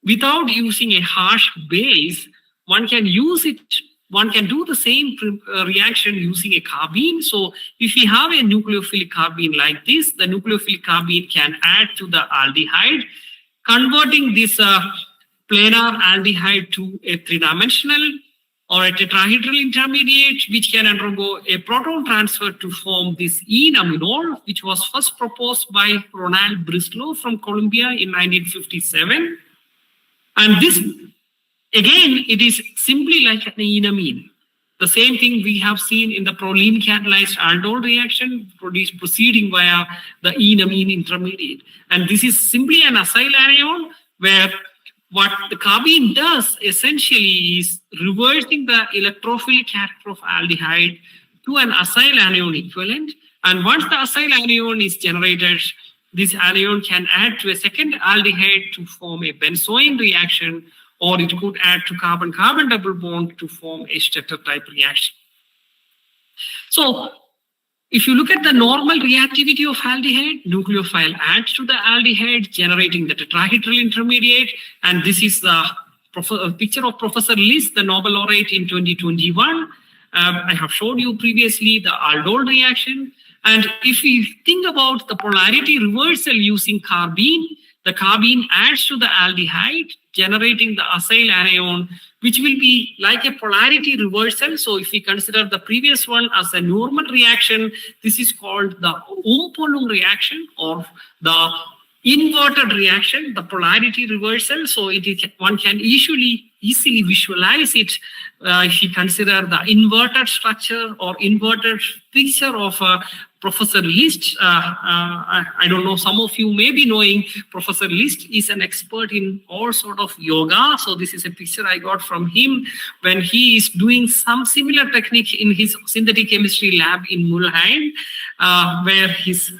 without using a harsh base, one can use it. One can do the same reaction using a carbene. So if we have a nucleophilic carbene like this, the nucleophilic carbene can add to the aldehyde, converting this planar aldehyde to a 3-dimensional or a tetrahedral intermediate which can undergo a proton transfer to form this enaminol, which was first proposed by Ronald Breslau from Columbia in 1957. And this, again, it is simply like an enamine. The same thing we have seen in the proline catalyzed aldol reaction proceeding via the enamine intermediate. And this is simply an acyl anion where what the carbene does essentially is reversing the electrophilic character of aldehyde to an acyl anion equivalent. And once the acyl anion is generated, this anion can add to a second aldehyde to form a benzoin reaction, or it could add to carbon-carbon double bond to form a Stetter type reaction. So if you look at the normal reactivity of aldehyde, nucleophile adds to the aldehyde, generating the tetrahedral intermediate. And this is the picture of Professor List, the Nobel laureate in 2021. I have showed you previously the aldol reaction. And if we think about the polarity reversal using carbene, the carbene adds to the aldehyde, generating the acyl anion, which will be like a polarity reversal. So if we consider the previous one as a normal reaction, this is called the Umpolung reaction, or the inverted reaction, the polarity reversal. So it is, one can easily visualize it if you consider the inverted structure or inverted picture of Professor List. I don't know, some of you may be knowing Professor List is an expert in all sort of yoga. So this is a picture I got from him when he is doing some similar technique in his synthetic chemistry lab in Mulheim, where his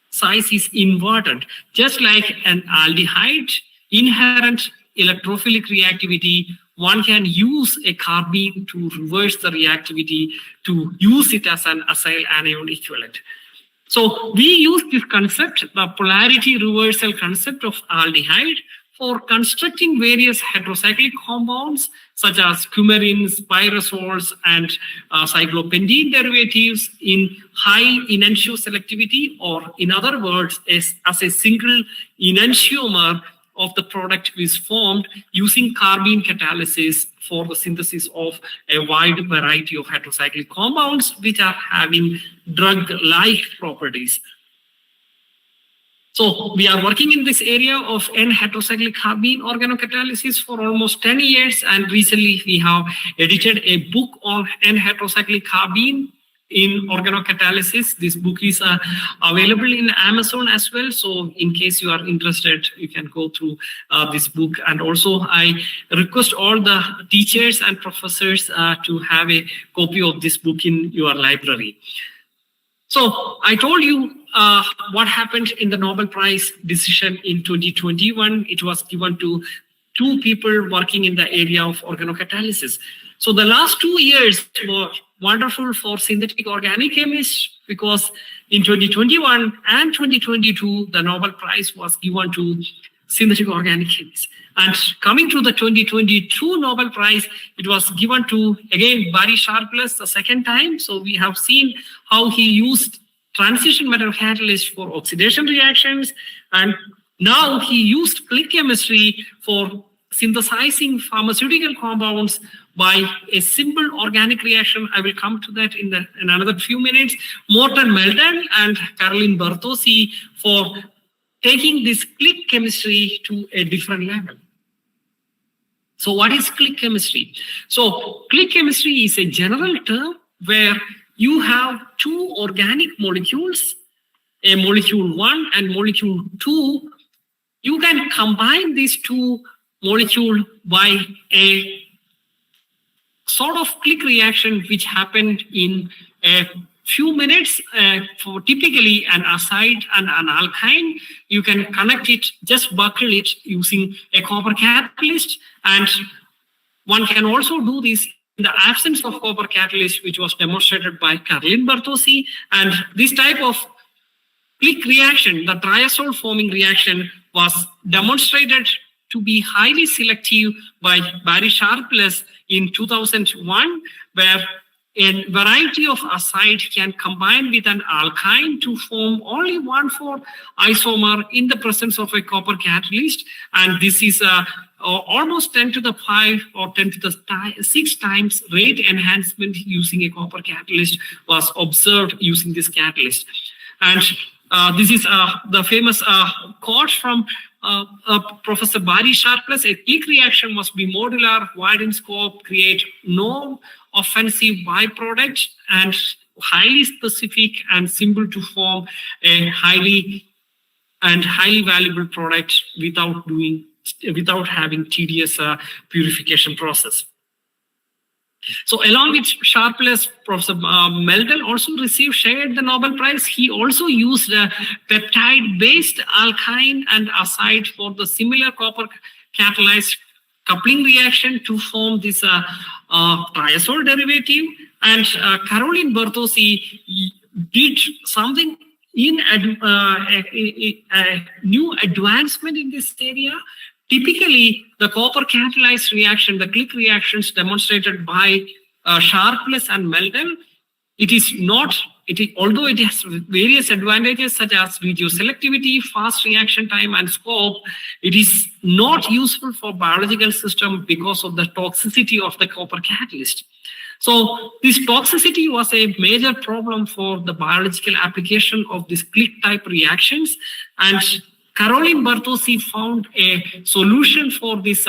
size is inverted. Just like an aldehyde, inherent electrophilic reactivity, one can use a carbene to reverse the reactivity to use it as an acyl anion equivalent. So we use this concept, the polarity reversal concept of aldehyde, for constructing various heterocyclic compounds such as coumarins, pyrazoles, and cyclopentene derivatives in high enantioselectivity, or in other words, as a single enantiomer of the product is formed using carbene catalysis for the synthesis of a wide variety of heterocyclic compounds which are having drug-like properties. So we are working in this area of N-heterocyclic carbene organocatalysis for almost 10 years, and recently we have edited a book on N-heterocyclic carbene in organocatalysis. This book is available in Amazon as well. So in case you are interested, you can go through this book. And also I request all the teachers and professors to have a copy of this book in your library. So I told you what happened in the Nobel Prize decision in 2021. It was given to two people working in the area of organocatalysis. So the last 2 years were wonderful for synthetic organic chemists, because in 2021 and 2022, the Nobel Prize was given to synthetic organic chemists. And coming to the 2022 Nobel Prize, it was given to, again, Barry Sharpless the second time. So we have seen how he used transition metal catalyst for oxidation reactions. And now he used click chemistry for synthesizing pharmaceutical compounds by a simple organic reaction. I will come to that in another few minutes. Morten Meldal and Caroline Bertozzi for taking this click chemistry to a different level. So what is click chemistry? So click chemistry is a general term where you have two organic molecules, a molecule 1 and molecule 2. You can combine these two molecules by a sort of click reaction which happened in a few minutes. For typically an acid and an alkyne, you can connect it, just buckle it using a copper catalyst. And one can also do this in the absence of copper catalyst, which was demonstrated by Caroline Bertozzi. And this type of click reaction, the triazole forming reaction, was demonstrated to be highly selective by Barry Sharpless in 2001, where a variety of acid can combine with an alkyne to form only 1,4 isomer in the presence of a copper catalyst. And this is almost 10 to the 5 or 10 to the 6 times rate enhancement using a copper catalyst was observed using this catalyst. And this is the famous quote from Professor Barry Sharpless: a click reaction must be modular, wide in scope, create no offensive byproduct, and highly specific and simple to form a highly valuable product without having tedious purification process. So along with Sharpless, Professor Meldal also shared the Nobel Prize. He also used a peptide-based alkyne and acid for the similar copper catalyzed coupling reaction to form this triazole derivative. And Caroline Bertozzi did something in a new advancement in this area. Typically, the copper catalyzed reaction, the click reactions demonstrated by Sharpless and Meldal, although it has various advantages such as video selectivity, fast reaction time, and scope, it is not useful for biological system because of the toxicity of the copper catalyst. So this toxicity was a major problem for the biological application of these click type reactions, and Caroline Bertozzi found a solution for this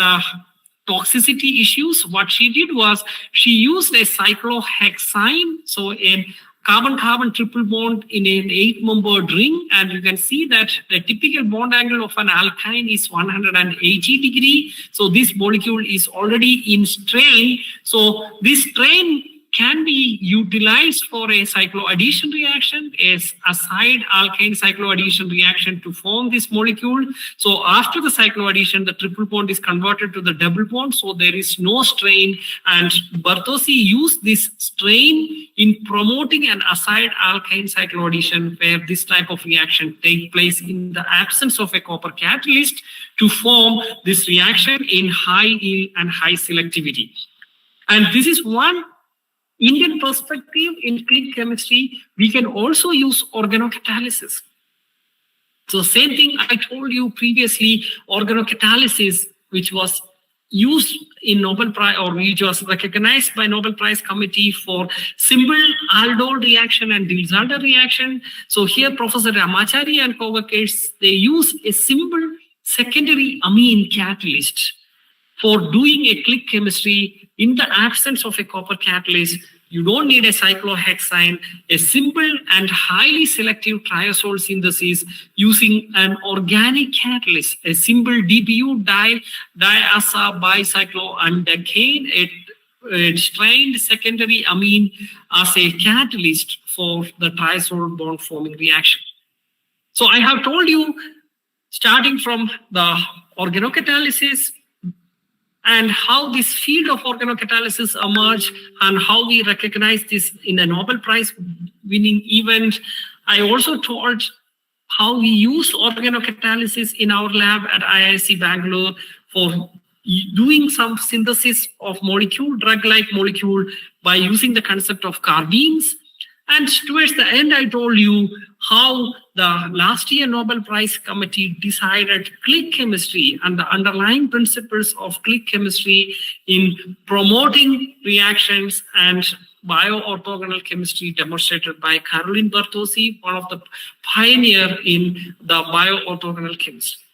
toxicity issues. What she did was she used a cyclohexane, so a carbon-carbon triple bond in an 8-membered ring, and you can see that the typical bond angle of an alkyne is 180 degrees. So this molecule is already in strain. So this strain can be utilized for a cycloaddition reaction, a acid alkyne cycloaddition reaction to form this molecule. So after the cycloaddition, the triple bond is converted to the double bond, so there is no strain. And Bertozzi used this strain in promoting an acid alkyne cycloaddition where this type of reaction takes place in the absence of a copper catalyst to form this reaction in high yield and high selectivity. And this is one Indian perspective in click chemistry. We can also use organocatalysis. So same thing I told you previously, organocatalysis, which was used in Nobel Prize, or which was recognized by Nobel Prize Committee for simple aldol reaction and Diels-Alder reaction. So here Professor Ramachari and co-workers, they use a simple secondary amine catalyst for doing a click chemistry in the absence of a copper catalyst. You don't need a cyclohexane, a simple and highly selective triazole synthesis using an organic catalyst, a simple DPU diasa bicycloandecane, a strained secondary amine as a catalyst for the triazole bond forming reaction. So I have told you, starting from the organocatalysis, and how this field of organocatalysis emerged and how we recognize this in a Nobel Prize winning event. I also told how we use organocatalysis in our lab at IISc Bangalore for doing some synthesis of drug-like molecule by using the concept of carbines. And towards the end, I told you how the last year Nobel Prize Committee decided click chemistry and the underlying principles of click chemistry in promoting reactions and bioorthogonal chemistry demonstrated by Caroline Bertozzi, one of the pioneers in the bioorthogonal chemistry.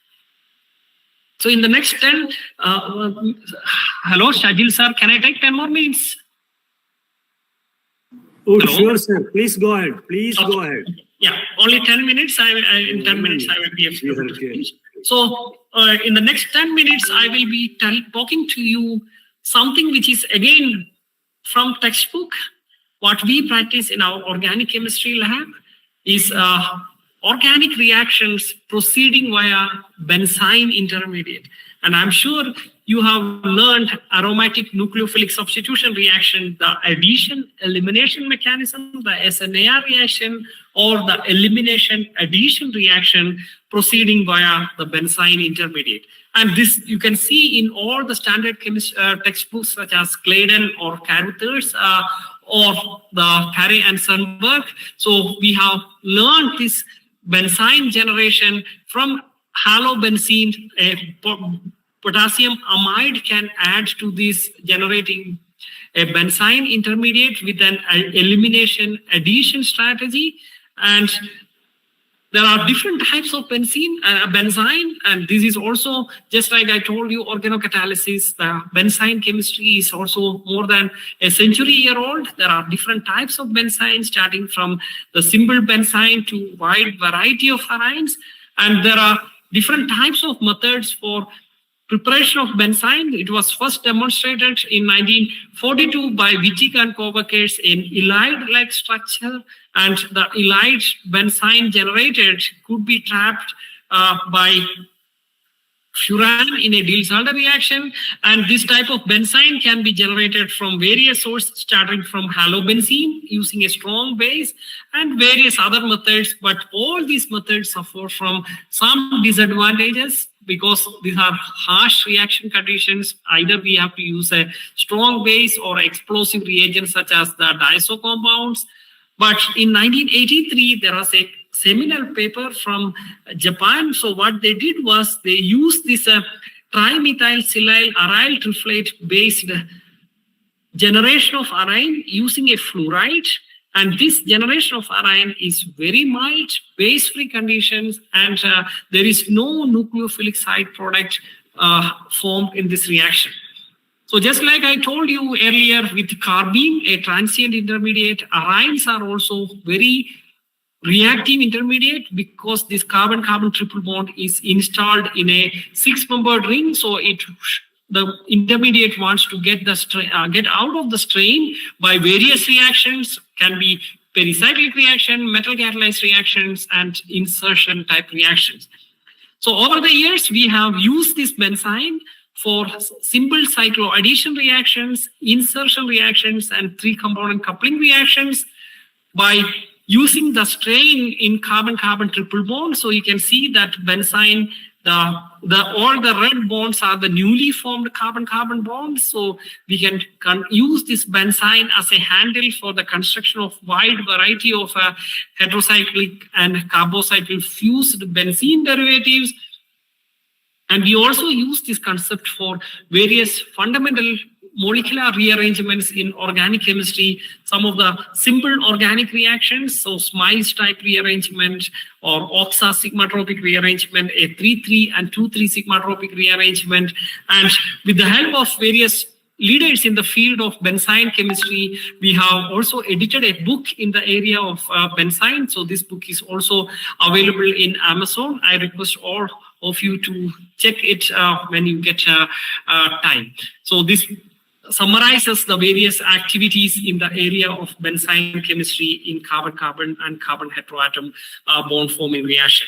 So in the next 10, hello, Shajil sir, can I take 10 more minutes? Oh, Hello? sure, sir. Please go ahead. Please go ahead. Yeah, only 10 minutes. In 10 minutes, I will be able to finish. So in the next 10 minutes, I will be talking to you something which is again from textbook. What we practice in our organic chemistry lab is organic reactions proceeding via benzene intermediate. And I'm sure you have learned aromatic nucleophilic substitution reaction, the addition-elimination mechanism, the SNAR reaction, or the elimination-addition reaction proceeding via the benzene intermediate. And this you can see in all the standard textbooks such as Claydon or Carruthers or the Carey and Sundberg. So we have learned this benzene generation from halobenzene, a potassium amide can add to this, generating a benzene intermediate with an elimination addition strategy. And there are different types of benzene, and this is also, just like I told you, organocatalysis. The benzene chemistry is also more than a century-year-old. There are different types of benzene, starting from the simple benzene to wide variety of arines. And there are different types of methods for preparation of benzene. It was first demonstrated in 1942 by Wittig and co-workers in ylide-like structure, and the ylide benzene generated could be trapped by furan in a Diels-Alder reaction, and this type of benzene can be generated from various sources, starting from halobenzene using a strong base and various other methods. But all these methods suffer from some disadvantages because these are harsh reaction conditions. Either we have to use a strong base or explosive reagents such as the diazo compounds. But in 1983, there was a seminal paper from Japan. So what they did was they used this trimethylsilyl aryl triflate based generation of arine using a fluoride. And this generation of arine is very mild, base-free conditions, and there is no nucleophilic side product formed in this reaction. So just like I told you earlier with carbene, a transient intermediate, arines are also very reactive intermediate because this carbon-carbon triple bond is installed in a 6-membered ring. So the intermediate wants to get out of the strain by various reactions, can be pericyclic reaction, metal catalyzed reactions, and insertion type reactions. So over the years, we have used this benzene for simple cycloaddition reactions, insertion reactions, and 3-component coupling reactions by using the strain in carbon-carbon triple bond. So you can see that benzene, all the red bonds are the newly formed carbon-carbon bonds. So we can use this benzene as a handle for the construction of wide variety of heterocyclic and carbocycle fused benzene derivatives. And we also use this concept for various fundamental molecular rearrangements in organic chemistry, some of the simple organic reactions, so Smiles type rearrangement or oxa sigmatropic rearrangement, a 3,3 and 2,3 sigmatropic rearrangement. And with the help of various leaders in the field of benzene chemistry, we have also edited a book in the area of benzene. So this book is also available in Amazon. I request all of you to check it when you get time. So this summarizes the various activities in the area of benzene chemistry in carbon-carbon and carbon heteroatom bond forming reaction.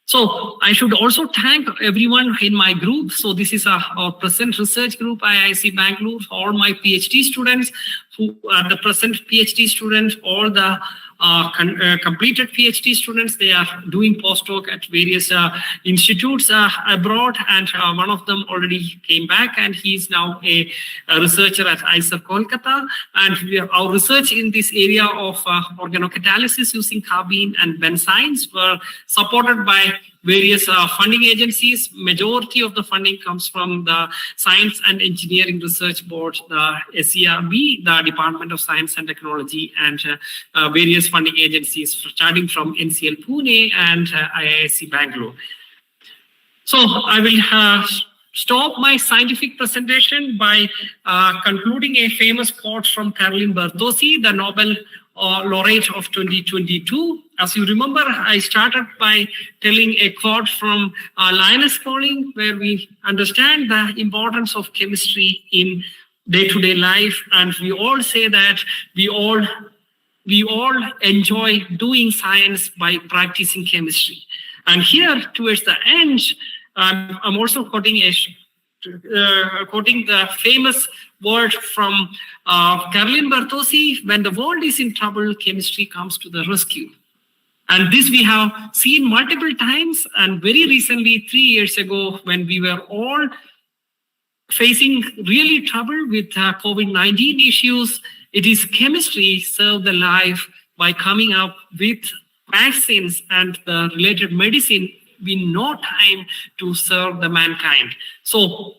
So I should also thank everyone in my group. So this is our present research group, IISc Bangalore, all my PhD students who are the present PhD students, all the completed PhD students. They are doing postdoc at various institutes abroad, and one of them already came back, and he is now a researcher at IISc Kolkata. And our research in this area of organocatalysis using carbene and benzenes were supported by various funding agencies. Majority of the funding comes from the Science and Engineering Research Board, the SERB, the Department of Science and Technology, and various funding agencies starting from NCL Pune and IISc Bangalore. So I will stop my scientific presentation by concluding a famous quote from Caroline Bertozzi, the Nobel laureate of 2022. As you remember, I started by telling a quote from Linus Pauling, where we understand the importance of chemistry in day-to-day life, and we all say that we all enjoy doing science by practicing chemistry. And here, towards the end, I'm also quoting the famous word from Caroline Bertozzi: when the world is in trouble, chemistry comes to the rescue. And this we have seen multiple times, and very recently, 3 years ago, when we were all facing really trouble with COVID-19 issues, it is chemistry saved the life by coming up with vaccines and the related medicine be no time to serve the mankind. So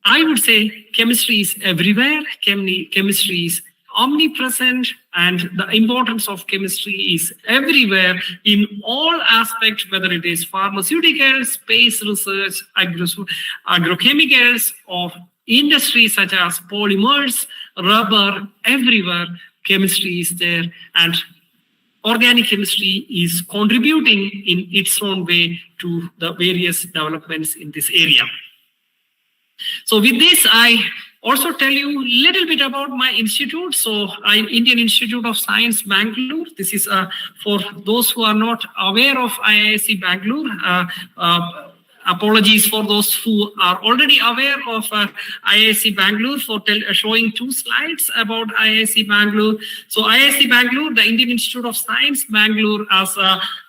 I would say chemistry is everywhere. Chemistry is omnipresent, and the importance of chemistry is everywhere in all aspects, whether it is pharmaceuticals, space research, agrochemicals, or industries such as polymers, rubber. Everywhere chemistry is there, and organic chemistry is contributing in its own way to the various developments in this area. So with this, I also tell you a little bit about my institute. So I'm Indian Institute of Science, Bangalore. This is for those who are not aware of IISc Bangalore. Apologies for those who are already aware of IISc Bangalore for showing two slides about IISc Bangalore. So IISc Bangalore, the Indian Institute of Science, Bangalore, as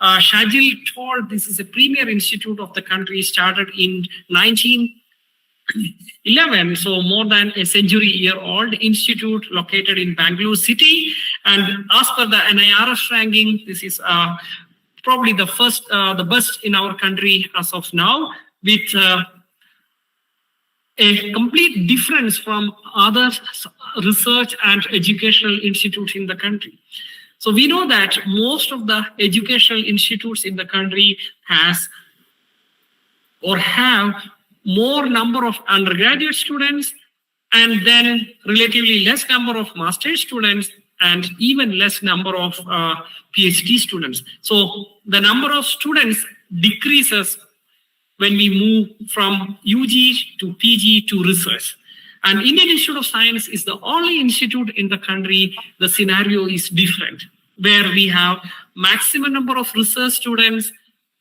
Shajil told, this is a premier institute of the country, started in 1911, so more than a century-year-old institute located in Bangalore city. And as per the NIRF ranking, this is probably the best in our country as of now, with a complete difference from other research and educational institutes in the country. So we know that most of the educational institutes in the country have more number of undergraduate students, and then relatively less number of master's students, and even less number of PhD students. So the number of students decreases when we move from UG to PG to research. And Indian Institute of Science is the only institute in the country, the scenario is different, where we have maximum number of research students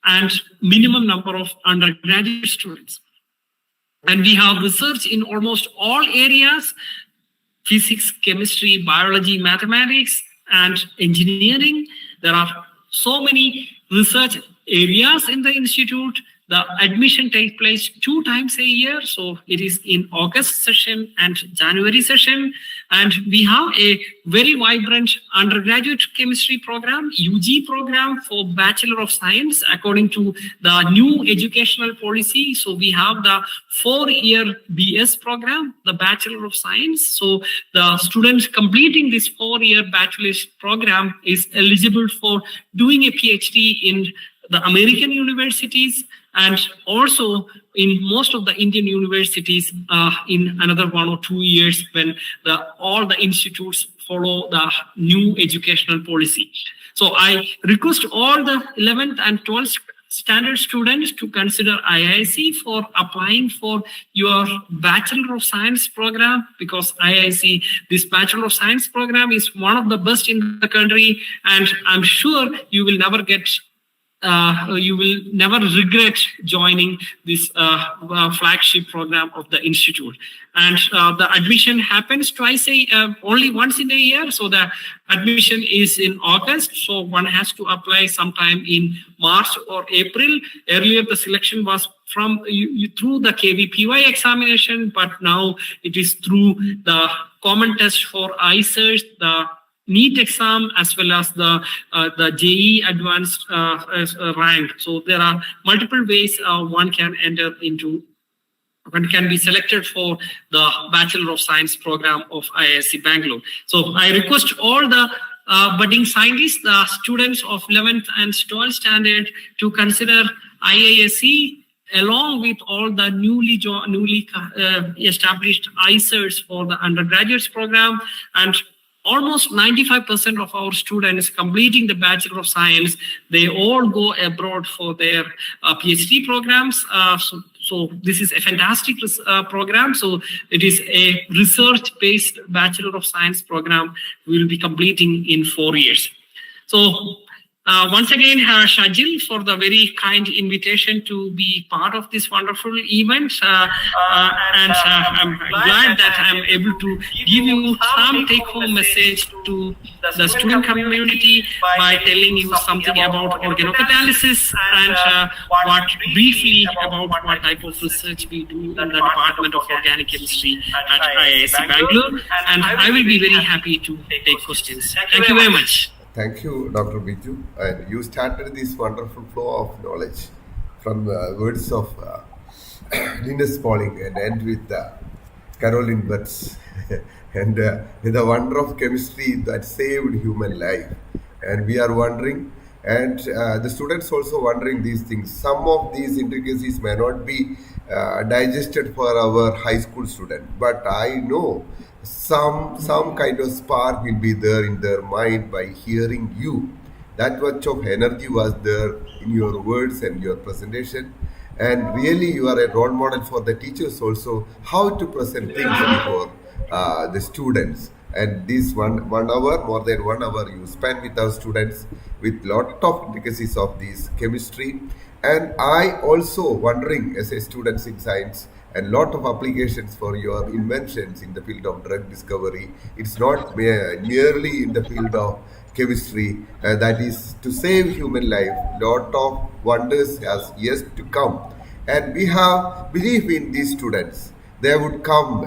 and minimum number of undergraduate students. And we have research in almost all areas: physics, chemistry, biology, mathematics, and engineering. There are so many research areas in the institute. The admission takes place 2 times a year. So it is in August session and January session. And we have a very vibrant undergraduate chemistry program, UG program for Bachelor of Science according to the new educational policy. So we have the 4-year BS program, the Bachelor of Science. So the students completing this 4-year bachelor's program is eligible for doing a PhD in the American universities, and also in most of the Indian universities in another 1 or 2 years when all the institutes follow the new educational policy. So I request all the 11th and 12th standard students to consider IISc for applying for your Bachelor of Science program, because IISc, this Bachelor of Science program, is one of the best in the country, and I'm sure you will never regret joining this flagship program of the institute. And the admission happens only once in a year. So the admission is in August. So one has to apply sometime in March or April. Earlier, the selection was through the KVPY examination, but now it is through the common test for IISc, the NEET exam, as well as the JEE advanced rank. So there are multiple ways one can be selected for the Bachelor of Science program of IISc Bangalore. So I request all the budding scientists, the students of 11th and 12th standard, to consider IISc along with all the newly established IISc for the undergraduates program. And almost 95% of our students completing the Bachelor of Science, they all go abroad for their PhD programs. So this is a fantastic program. So it is a research-based Bachelor of Science program we will be completing in 4 years. So once again, Shajil, for the very kind invitation to be part of this wonderful event. And I'm glad that I'm able to give you some take-home message to the student community by telling you something about organocatalysis and briefly about what type of research we do in the Department of Organic Chemistry at IISc Bangalore. And I will be very happy to take questions. Thank you very much. Thank you, Dr. Biju. And you started this wonderful flow of knowledge from the words of Linus Pauling and end with Caroline Butts and with the wonder of chemistry that saved human life. And we are wondering, and the students also wondering these things. Some of these intricacies may not be digested for our high school student, but I know some kind of spark will be there in their mind by hearing you. That much of energy was there in your words and your presentation, and really you are a role model for the teachers also how to present things before the students. And this one hour, more than 1 hour, you spend with our students with lot of intricacies of this chemistry. And I also wondering as a student in science and lot of applications for your inventions in the field of drug discovery. It's not merely in the field of chemistry, that is to save human life. Lot of wonders has yet to come, and we have belief in these students. They would come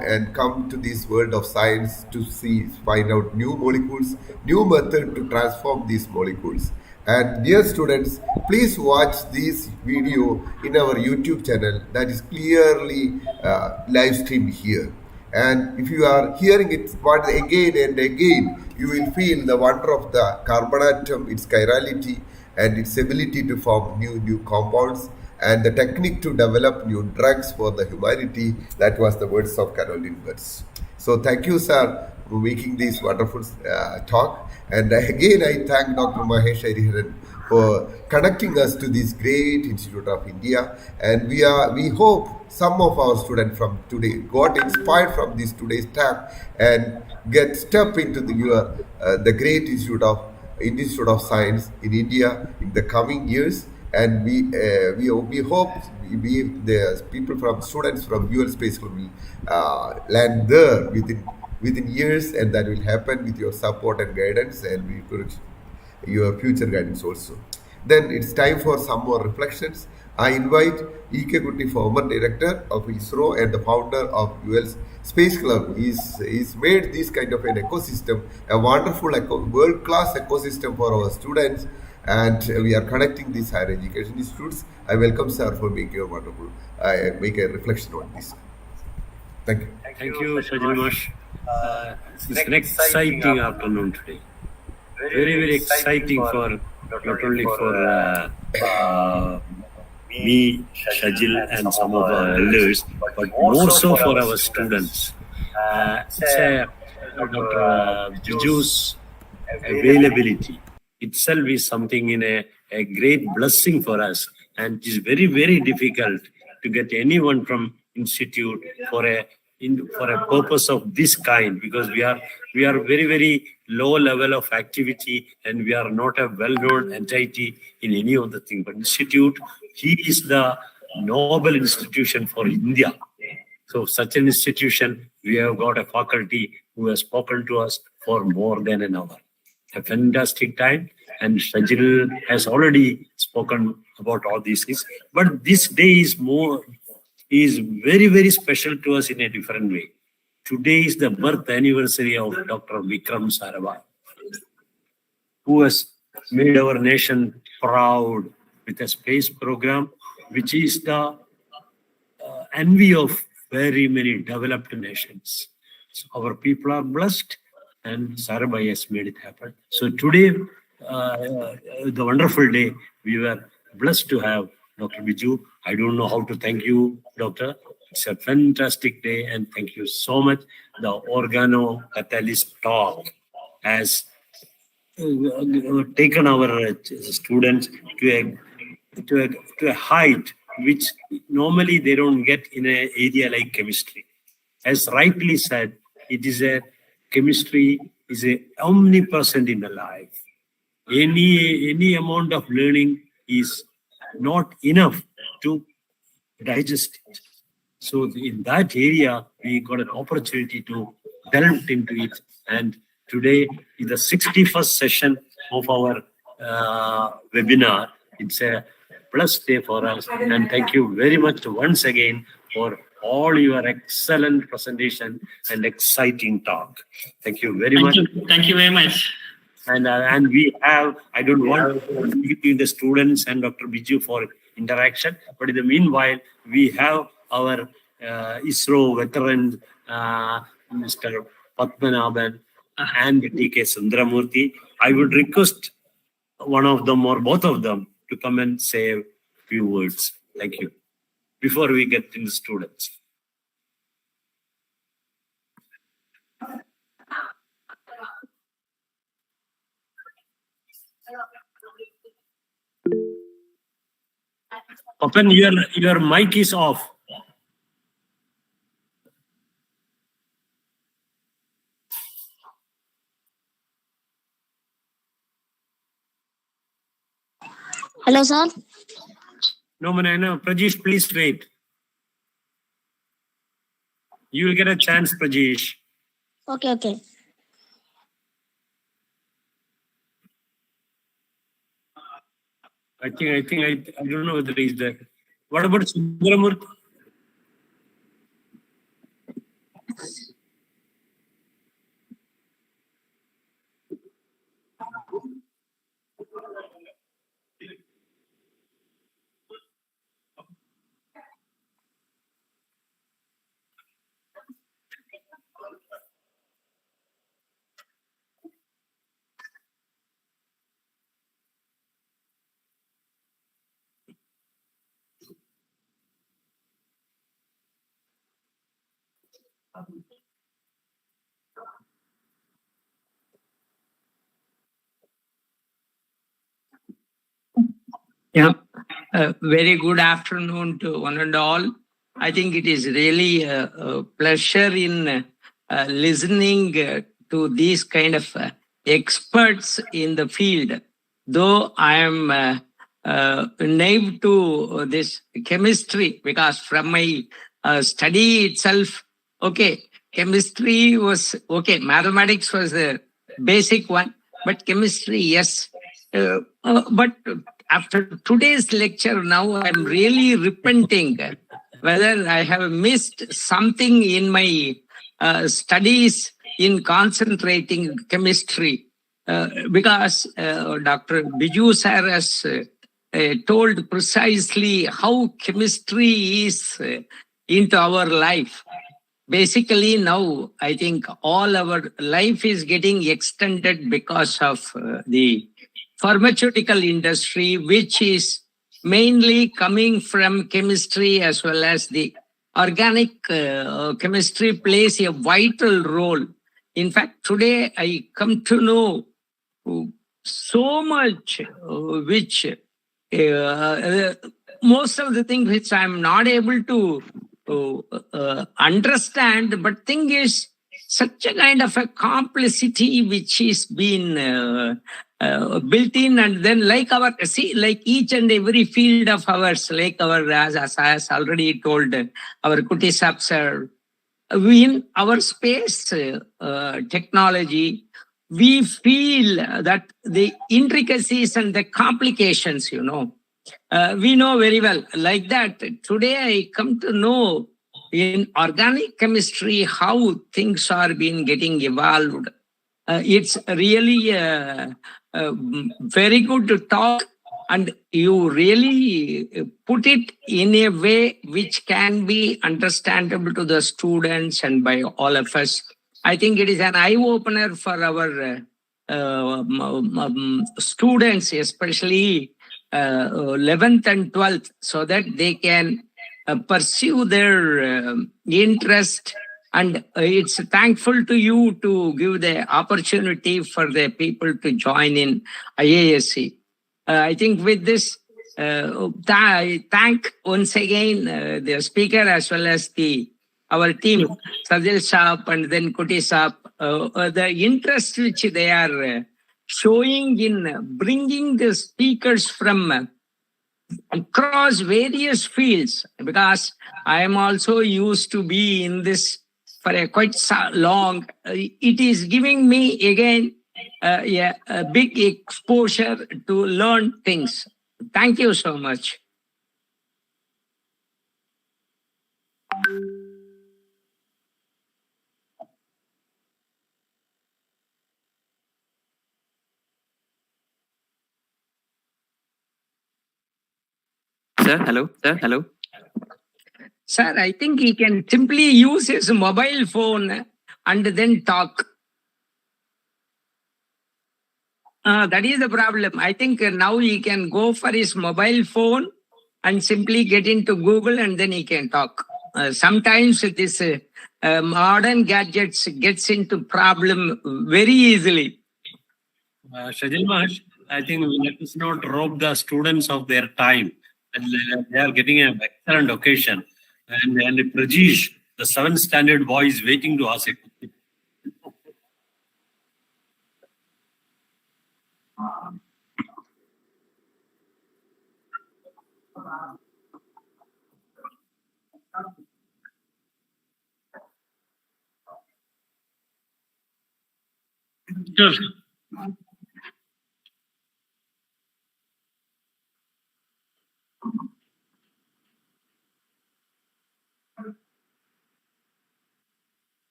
to this world of science to see, find out new molecules, new method to transform these molecules. And dear students, please watch this video in our YouTube channel that is clearly live streamed here. And if you are hearing it once again and again, you will feel the wonder of the carbon atom, its chirality, and its ability to form new compounds, and the technique to develop new drugs for the humanity. That was the words of Caroline Butts. So thank you, sir, for making this wonderful talk. And again, I thank Dr. Mahesh Hariharan for connecting us to this great Institute of India. And we hope some of our students from today got inspired from this today's talk and get step into the great Institute of Science in India in the coming years. And we hope the people from students from UL Space Club will land there within years, and that will happen with your support and guidance, and we encourage your future guidance also. Then it's time for some more reflections. I invite E.K. Kutty, former director of IISro and the founder of UL Space Club. He's made this kind of an ecosystem, a wonderful world-class ecosystem for our students, and we are connecting these higher education institutes. I welcome sir for making a wonderful, make a reflection on this. Thank you. Thank you, Sajal Mash. It's an exciting afternoon today. Very, very exciting for not only for me, Shajil, and some of our elders, but more so for our students. It's Dr. Biju's availability itself is something in a great blessing for us, and it is very, very difficult to get anyone from institute for a purpose of this kind, because we are very, very low level of activity, and we are not a well-known entity in any of the things. But institute, he is the noble institution for India. So such an institution, we have got a faculty who has spoken to us for more than an hour. A fantastic time, and Shajil has already spoken about all these things. But this day is very, very special to us in a different way. Today is the birth anniversary of Dr. Vikram Sarabhai, who has made our nation proud with a space program, which is the envy of very many developed nations. So our people are blessed, and Sarabhai has made it happen. So today, the wonderful day, we were blessed to have Dr. Biju. I don't know how to thank you, Doctor. It's a fantastic day, and thank you so much. The ORGANOCATALYSIS talk has taken our students to a height which normally they don't get in an area like chemistry. As rightly said, chemistry is omnipresent in the life. Any amount of learning is not enough to digest it. So in that area, we got an opportunity to delve into it. And today is the 61st session of our webinar. It's a blessed day for us. And thank you very much once again for all your excellent presentation and exciting talk. Thank you very much. Thank you very much. And we have, I don't want to give the students and Dr. Biju for interaction, but in the meanwhile, we have our ISRO veteran, Mr. Padmanabhan and T.K. Sundaramurthy. I would request one of them or both of them to come and say a few words. Thank you. Before we get into students. Open your mic is off. Hello, sir. No, Prajesh, please wait. You will get a chance, Prajesh. Okay. I don't know whether he's there. What about Sundaramurthy? Yeah, very good afternoon to one and all. I think it is really a pleasure in listening to these kind of experts in the field. Though I am naive to this chemistry, because from my study itself, okay, chemistry was okay, mathematics was the basic one, but chemistry, yes. But after today's lecture, now I'm really repenting whether I have missed something in my studies in concentrating chemistry. Because Dr. Biju sir has told precisely how chemistry is into our life. Basically, now I think all our life is getting extended because of the pharmaceutical industry, which is mainly coming from chemistry, as well as the organic chemistry plays a vital role. In fact, today I come to know so much which most of the things which I'm not able to understand, but thing is such a kind of a complicity which is been built in, and then like each and every field of ours, like our, as I has already told our Kutisap sir, we in our space technology, we feel that the intricacies and the complications, we know very well. Like that, today I come to know in organic chemistry how things are being getting evolved. It's really very good to talk, and you really put it in a way which can be understandable to the students and by all of us. I think it is an eye-opener for our students, especially 11th and 12th, so that they can pursue their interest. And it's thankful to you to give the opportunity for the people to join in IISc. I think with this, I thank once again the speaker as well as our team, Sajil Saab and then Kuti Saab, the interest which they are showing in bringing the speakers from across various fields, because I am also used to be in this for a quite long. It is giving me again a big exposure to learn things. Thank you so much. Sir, hello. Sir, hello. Sir, I think he can simply use his mobile phone and then talk. That is the problem. I think now he can go for his mobile phone and simply get into Google and then he can talk. Sometimes this modern gadgets gets into problem very easily. Shajil Maharsh, I think let us not rob the students of their time. And they are getting an excellent occasion. And Prajesh, the 7th standard boy, is waiting to ask a question. Sure.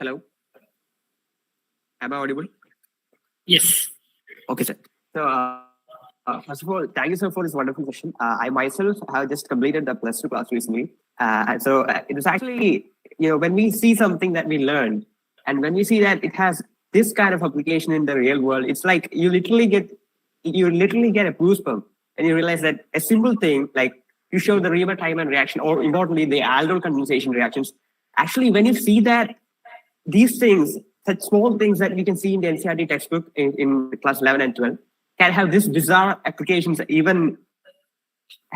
Hello. Am I audible? Yes. Okay, sir. So, first of all, thank you, sir, for this wonderful session. I myself have just completed the +2 class recently. So it is actually, when we see something that we learned, and when we see that it has this kind of application in the real world, it's like you literally get a goosebump, and you realize that a simple thing like you show the Riemann time and reaction, or importantly the aldol condensation reactions. Actually, when you see that these things, such small things that you can see in the NCERT textbook in class 11 and 12, can have this bizarre applications, even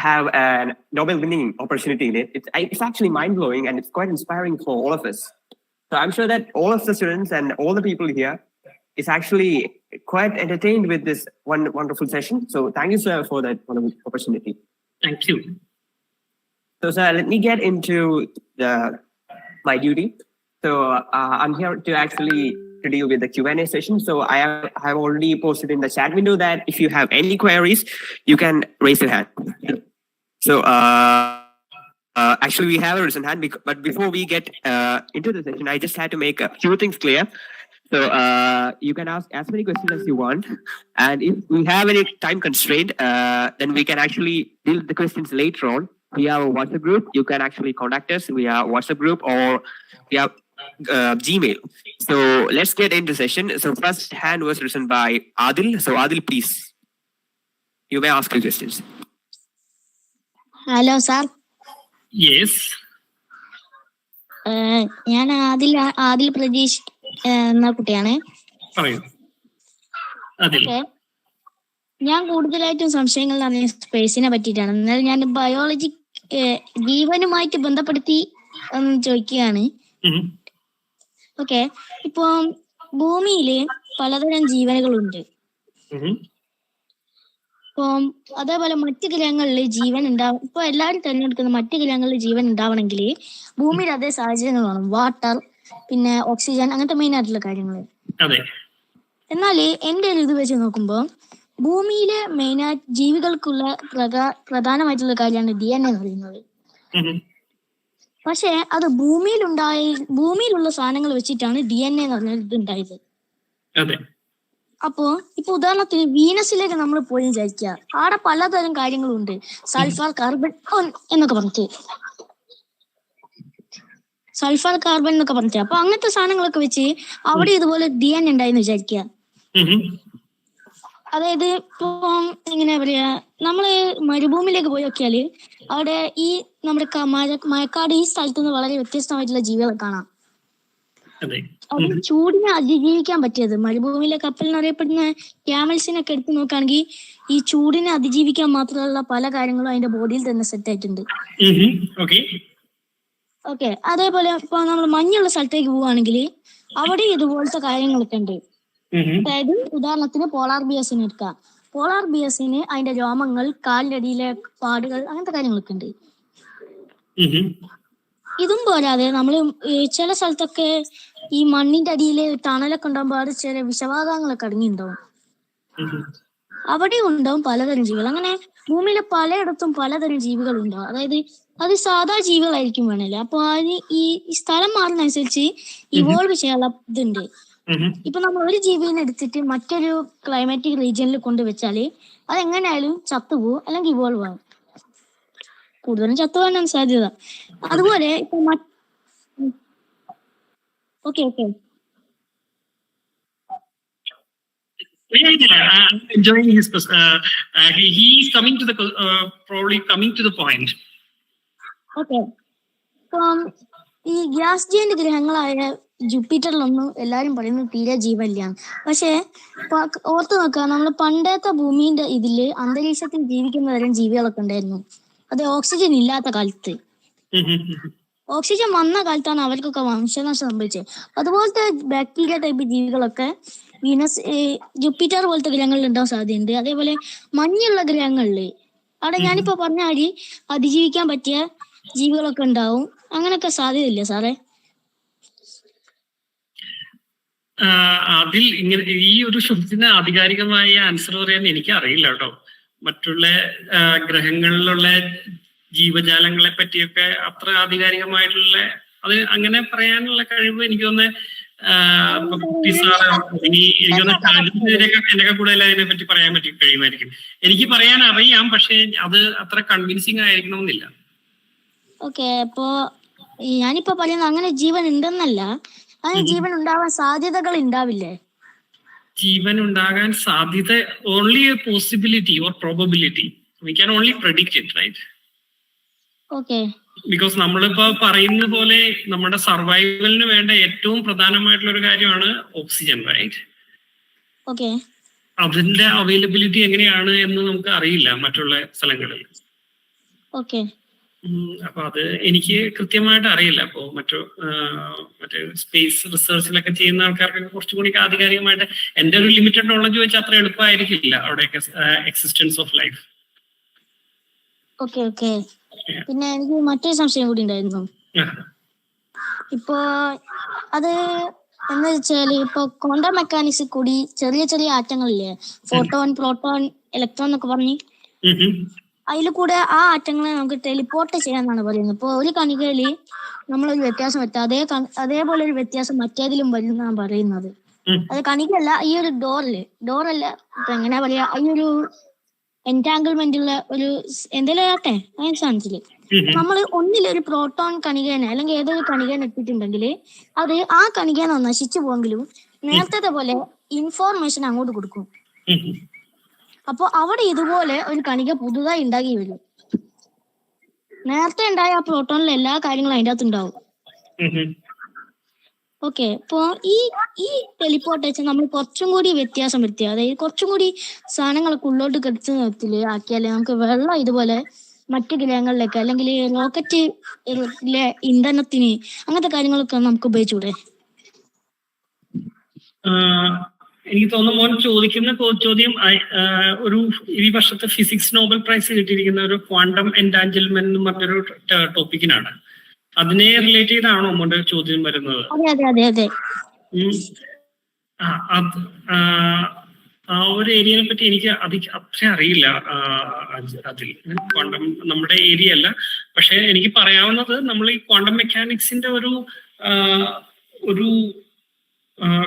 have a Nobel-winning opportunity in it. It's actually mind-blowing, and it's quite inspiring for all of us. So I'm sure that all of the students and all the people here is actually quite entertained with this wonderful session. So thank you, sir, for that wonderful opportunity. Thank you. So, sir, let me get into my duty. So I'm here to actually to deal with the Q&A session. So I have already posted in the chat window that if you have any queries, you can raise your hand. So actually we have a risen hand, but before we get into the session, I just had to make a few things clear. So you can ask as many questions as you want. And if we have any time constraint, then we can actually deal with the questions later on. We have a WhatsApp group. You can actually contact us via WhatsApp group, or we have Gmail. So let's get into session. So first hand was written by Adil. So Adil, please, you may ask your questions. Hello, sir. Yes. ഞാൻ ആദിൽ പ്രജീഷ് എന്ന കുട്ടിയാണ്. പറയൂ. Okay, ഞാൻ കൂടുതലായിട്ടും സംശയങ്ങൾ അറിഞ്ഞ സ്പേസിനെ പറ്റിയിട്ടാണ്. എന്നാൽ ഞാൻ ബയോളജി ജീവനുമായിട്ട് ബന്ധപ്പെടുത്തി ചോദിക്കുകയാണ്. ഓക്കെ, ഇപ്പൊ ഭൂമിയില് പലതരം ജീവനുകളുണ്ട്. ഇപ്പം അതേപോലെ മറ്റു ഗ്രഹങ്ങളിൽ ജീവൻ ഉണ്ടാവും. ഇപ്പൊ എല്ലാവരും തിരഞ്ഞെടുക്കുന്ന മറ്റു ഗ്രഹങ്ങളിൽ ജീവൻ ഉണ്ടാവണമെങ്കിൽ ഭൂമിയിൽ അതേ സാഹചര്യങ്ങൾ വേണം. വാട്ടർ, പിന്നെ ഓക്സിജൻ, അങ്ങനത്തെ മെയിൻ ആയിട്ടുള്ള കാര്യങ്ങൾ. എന്നാല് എന്റെ ഒരു ഇത് വെച്ച് നോക്കുമ്പോ ഭൂമിയിലെ മെയിനായിട്ട് ജീവികൾക്കുള്ള പ്രധാനമായിട്ടുള്ള കാര്യമാണ് DNA എന്ന് പറയുന്നത്. പക്ഷെ അത് ഭൂമിയിലുള്ള സാധനങ്ങൾ വെച്ചിട്ടാണ് DNA എന്ന് പറഞ്ഞ ഇത് ഉണ്ടായത്. അപ്പോ ഇപ്പൊ ഉദാഹരണത്തിന് വീനസിലേക്ക് നമ്മൾ പോയി വിചാരിക്കുക, അവിടെ പലതരം കാര്യങ്ങളുണ്ട്. സൾഫർ, കാർബൺ എന്നൊക്കെ പറഞ്ഞിട്ട് അപ്പൊ അങ്ങനത്തെ സാധനങ്ങളൊക്കെ വെച്ച് അവിടെ ഇതുപോലെ DNA ഉണ്ടായെന്ന് വിചാരിക്കുക. അതായത് ഇപ്പം എങ്ങനെയാ പറയാ, നമ്മള് മരുഭൂമിയിലേക്ക് പോയി നോക്കിയാല് അവിടെ ഈ നമ്മുടെ മഴക്കാട് ഈ സ്ഥലത്ത് നിന്ന് വളരെ വ്യത്യസ്തമായിട്ടുള്ള ജീവികളെ കാണാം. അത് ചൂടിനെ അതിജീവിക്കാൻ പറ്റിയത്. മരുഭൂമിയിലെ കപ്പൽ എന്നറിയപ്പെടുന്ന ക്യാമൽസിനൊക്കെ എടുത്ത് നോക്കുകയാണെങ്കിൽ ഈ ചൂടിനെ അതിജീവിക്കാൻ മാത്രമുള്ള പല കാര്യങ്ങളും അതിന്റെ ബോഡിയിൽ തന്നെ സെറ്റ് ആയിട്ടുണ്ട്. ഓക്കെ, അതേപോലെ ഇപ്പൊ നമ്മൾ മഞ്ഞുള്ള സ്ഥലത്തേക്ക് പോവുകയാണെങ്കിൽ അവിടെ ഇതുപോലത്തെ കാര്യങ്ങളൊക്കെ ഉണ്ട്. അതായത് ഉദാഹരണത്തിന് പോളാർ ബിയസിന് എടുക്കാം. പോളാർ ബിയസിന് അതിന്റെ രോമങ്ങൾ, കാലിന്റെ അടിയിലെ പാടുകൾ, അങ്ങനത്തെ കാര്യങ്ങളൊക്കെ ഉണ്ട്. ഇതും പോരാതെ നമ്മള് ചില സ്ഥലത്തൊക്കെ ഈ മണ്ണിന്റെ അടിയില് ടണലൊക്കെ ഉണ്ടാകുമ്പോൾ അവിടെ ചെറിയ വിഷവാതകങ്ങളൊക്കെ അടങ്ങിയിട്ടുണ്ടാവും. അവിടെയും ഉണ്ടാവും പലതരം ജീവികൾ. അങ്ങനെ ഭൂമിയിലെ പലയിടത്തും പലതരം ജീവികൾ ഉണ്ടാവും. അതായത് അത് സാധാ ജീവികളായിരിക്കും വേണല്ലേ. അപ്പൊ അതിന് ഈ സ്ഥലം മാറുന്നതനുസരിച്ച് ഇവോൾവ് ചെയ്യാനുള്ള ഇതുണ്ട്. ഇപ്പൊ നമ്മൾ ഒരു ജീവിനെ എടുത്തിട്ട് മറ്റൊരു ക്ലൈമാറ്റിക് റീജിയനിൽ കൊണ്ടുവച്ചാല് അതെങ്ങനെയായാലും ചത്തുപോകും അല്ലെങ്കിൽ ഇവോൾവ് ആകും. കൂടുതലും ചത്തുപോകാനാണ് സാധ്യത. അതുപോലെ ഇപ്പൊ okay. I'm enjoying his. He is coming to the probably coming to the point. Okay. ഇപ്പം ഈ ഗ്യാസ് ജയന്റ് ഗ്രഹങ്ങളായ ജൂപ്പിറ്ററിലൊന്നും എല്ലാരും പറയുന്നത് തീരെ ജീവനില്ല. പക്ഷെ ഓർത്തു നോക്കുക, നമ്മള് പണ്ടത്തെ ഭൂമിന്റെ ഇതില് അന്തരീക്ഷത്തിൽ ജീവിക്കുന്ന തരം ജീവികളൊക്കെ ഉണ്ടായിരുന്നു. അത് ഓക്സിജൻ ഇല്ലാത്ത കാലത്ത്. ഓക്സിജൻ വന്ന കാലത്താണ് അവർക്കൊക്കെ വംശനാശം സംഭവിച്ചത്. അതുപോലത്തെ ബാക്ടീരിയ ടൈപ്പ് ജീവികളൊക്കെ ജൂപ്പിറ്റർ പോലത്തെ ഗ്രഹങ്ങളിൽ ഉണ്ടാവാൻ സാധ്യതയുണ്ട്. അതേപോലെ മഞ്ഞുള്ള ഗ്രഹങ്ങളില് അവിടെ ഞാനിപ്പോ പറഞ്ഞ മാതിരി അതിജീവിക്കാൻ പറ്റിയ ജീവികളൊക്കെ ഉണ്ടാവും. അങ്ങനെയൊക്കെ സാധ്യതയില്ലേ സാറേ? അതിൽ ഇങ്ങനെ ഈ ഒരു ചോദ്യത്തിന് ആധികാരികമായ ആൻസർ പറയാൻ എനിക്ക് അറിയില്ല കേട്ടോ. മറ്റുള്ള ഗ്രഹങ്ങളിലുള്ള ജീവജാലങ്ങളെ പറ്റിയൊക്കെ അത്ര ആധികാരികമായിട്ടുള്ള അത് അങ്ങനെ പറയാനുള്ള കഴിവ് എനിക്ക് എന്നൊക്കെ കൂടുതൽ അതിനെ പറ്റി പറയാൻ പറ്റി കഴിയുമായിരിക്കും. എനിക്ക് പറയാൻ അറിയാം, പക്ഷെ അത് അത്ര കൺവിൻസിങ് ആയിരിക്കണമെന്നില്ല. ഓക്കെ. അപ്പോ ഞാനിപ്പോ പറയുന്നത് അങ്ങനെ ജീവൻ ഉണ്ടെന്നല്ല, അങ്ങനെ ജീവൻ ഉണ്ടാവാൻ സാധ്യതകൾ ഉണ്ടാവില്ലേ? ജീവൻ ഉണ്ടാകാൻ സാധ്യത only a possibility or probability. We can only predict it, right? Okay. Because നമ്മളിപ്പോ പറയുന്ന പോലെ നമ്മുടെ സർവൈവലിന് വേണ്ട ഏറ്റവും പ്രധാനമായിട്ടുള്ള ഒരു കാര്യമാണ് ഓക്സിജൻ, റൈറ്റ്? ഓക്കെ. അതിന്റെ അവൈലബിലിറ്റി എങ്ങനെയാണ് എന്ന് നമുക്ക് അറിയില്ല മറ്റുള്ള സ്ഥലങ്ങളിൽ. ഓക്കെ. അപ്പൊ അത് എനിക്ക് കൃത്യമായിട്ട് അറിയില്ല. അപ്പോ മറ്റേ സ്പേസ് റിസർച്ചിലൊക്കെ ചെയ്യുന്ന ആൾക്കാർക്ക് കുറച്ചും കൂടി ആധികാരികമായിട്ട് എന്റെ ഒരു ലിമിറ്റഡ് നോളജ് വെച്ച് അത്ര എളുപ്പമായിരിക്കില്ല അവിടെയൊക്കെ എക്സിസ്റ്റൻസ് ഓഫ് ലൈഫ്. ഓക്കെ. പിന്നെ എനിക്ക് മറ്റൊരു സംശയം കൂടി ഉണ്ടായിരുന്നു. ഇപ്പോ അത് എന്ന് വെച്ചാല് ഇപ്പൊ ക്വാണ്ടം മെക്കാനിക്സ് കൂടി ചെറിയ ചെറിയ ആറ്റങ്ങളില്ലേ, ഫോട്ടോൺ, പ്രോട്ടോൺ, ഇലക്ട്രോൺ എന്നൊക്കെ പറഞ്ഞ്, അതിൽ കൂടെ ആ ആറ്റങ്ങളെ നമുക്ക് ടെലിപ്പോർട്ട് ചെയ്യാന്നാണ് പറയുന്നത്. ഇപ്പൊ ഒരു കണികയില് നമ്മളൊരു വ്യത്യാസം വരുത്താം, അതേപോലെ ഒരു വ്യത്യാസം മറ്റേതിലും വരുന്നാണ് പറയുന്നത്. അത് കണികയല്ല, ഈ ഒരു ഡോറല്ല, ഇപ്പൊ എങ്ങനെയാ പറയാ, ഈ ഒരു എൻറ്റാങ്കിൾമെന്റ് ഉള്ള ഒരു എന്തെങ്കിലും ആട്ടെ അതിന് സാധനത്തില് നമ്മൾ ഒന്നിലൊരു പ്രോട്ടോൺ കണികേനെ അല്ലെങ്കിൽ ഏതൊരു കണികേനെ ഇട്ടിട്ടുണ്ടെങ്കിൽ അത് ആ കണികേനെ നശിച്ചു പോയെങ്കിലും നേരത്തെ പോലെ ഇൻഫോർമേഷൻ അങ്ങോട്ട് കൊടുക്കും. അപ്പൊ അവിടെ ഇതുപോലെ ഒരു കണിക പുതുതായി ഉണ്ടാക്കി വരും. നേരത്തെ ഉണ്ടായ ആ പ്രോട്ടോണിലെ എല്ലാ കാര്യങ്ങളും അതിൻ്റെ അകത്ത് ഉണ്ടാവും. ഓക്കെ. ഇപ്പൊ ഈ ടെലിപ്പോർട്ടേഷൻ നമ്മൾ കുറച്ചും കൂടി വ്യത്യാസം വരുത്തിയ, അതായത് കുറച്ചും കൂടി സാധനങ്ങളൊക്കെ ഉള്ളോട്ട് കെടുത്ത് നിർത്തില് ആക്കിയാല് നമുക്ക് വെള്ളം ഇതുപോലെ മറ്റു ഗ്രഹങ്ങളിലേക്ക് അല്ലെങ്കിൽ റോക്കറ്റിലെ ഇന്ധനത്തിന് അങ്ങനത്തെ കാര്യങ്ങളൊക്കെ നമുക്ക് ഉപയോഗിച്ചൂടെ? എനിക്ക് തോന്നുന്നു മോൻ ചോദിക്കുന്ന ചോദ്യം ഒരു ഈ വർഷത്തെ ഫിസിക്സ് നോബൽ പ്രൈസ് കിട്ടിയിരിക്കുന്ന ഒരു ക്വാണ്ടം എൻറ്റാഞ്ചിൽമെന്റ് എന്ന് പറഞ്ഞൊരു ടോപ്പിക്കിനാണ്. അതിനെ റിലേറ്റ് ചെയ്താണോ മോന്റെ ചോദ്യം വരുന്നത്? അതെ. ആ ഒരു ഏരിയനെ പറ്റി എനിക്ക് അത്ര അറിയില്ല. അതിൽ ക്വാണ്ടം നമ്മുടെ ഏരിയ അല്ല. പക്ഷെ എനിക്ക് പറയാവുന്നത് നമ്മൾ ഈ ക്വാണ്ടം മെക്കാനിക്സിന്റെ ഒരു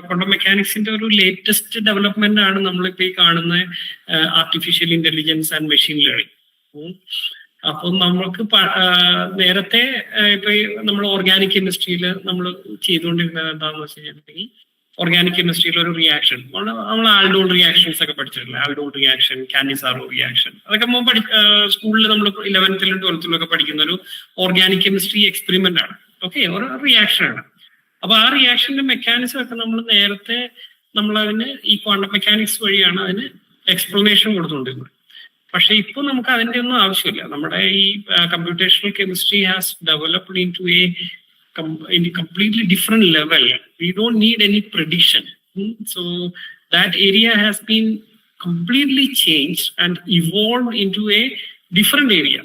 ക്വാണ്ടം മെക്കാനിക്സിന്റെ ഒരു ലേറ്റസ്റ്റ് ഡെവലപ്മെന്റ് ആണ് നമ്മളിപ്പോ ഈ കാണുന്ന artificial intelligence and machine learning. അപ്പൊ നമ്മൾക്ക് നേരത്തെ ഇപ്പൊ നമ്മൾ ഓർഗാനിക് കെമിസ്ട്രിയിൽ നമ്മൾ ചെയ്തുകൊണ്ടിരുന്നത് എന്താണെന്ന് വെച്ച് കഴിഞ്ഞിട്ടുണ്ടെങ്കിൽ ഓർഗാനിക് കെമിസ്ട്രിയിൽ ഒരു റിയാക്ഷൻ നമ്മൾ ആൽഡോൾ റിയാക്ഷൻസ് ഒക്കെ പഠിച്ചിട്ടില്ല. ആൽഡോൾ റിയാക്ഷൻ, കാനിസാറോ റിയാക്ഷൻ, അതൊക്കെ സ്കൂളിൽ നമ്മൾ 11th 12th ഒക്കെ പഠിക്കുന്ന ഒരു ഓർഗാനിക് കെമിസ്ട്രി എക്സ്പെരിമെന്റ് ആണ്. ഓക്കെ, ഒരു റിയാക്ഷൻ ആണ്. അപ്പൊ ആ റിയാക്ഷന്റെ മെക്കാനിസം ഒക്കെ നമ്മൾ നേരത്തെ നമ്മളതിന് ഈ ക്വാണ്ടം മെക്കാനിക്സ് വഴിയാണ് അതിന് എക്സ്പ്ലനേഷൻ കൊടുത്തുകൊണ്ടിരുന്നത്. പക്ഷെ ഇപ്പൊ നമുക്ക് അതിന്റെ ഒന്നും ആവശ്യമില്ല. നമ്മുടെ ഈ computational chemistry has developed into a completely different level. We don't need any prediction. So that area has been completely changed and evolved into a different area.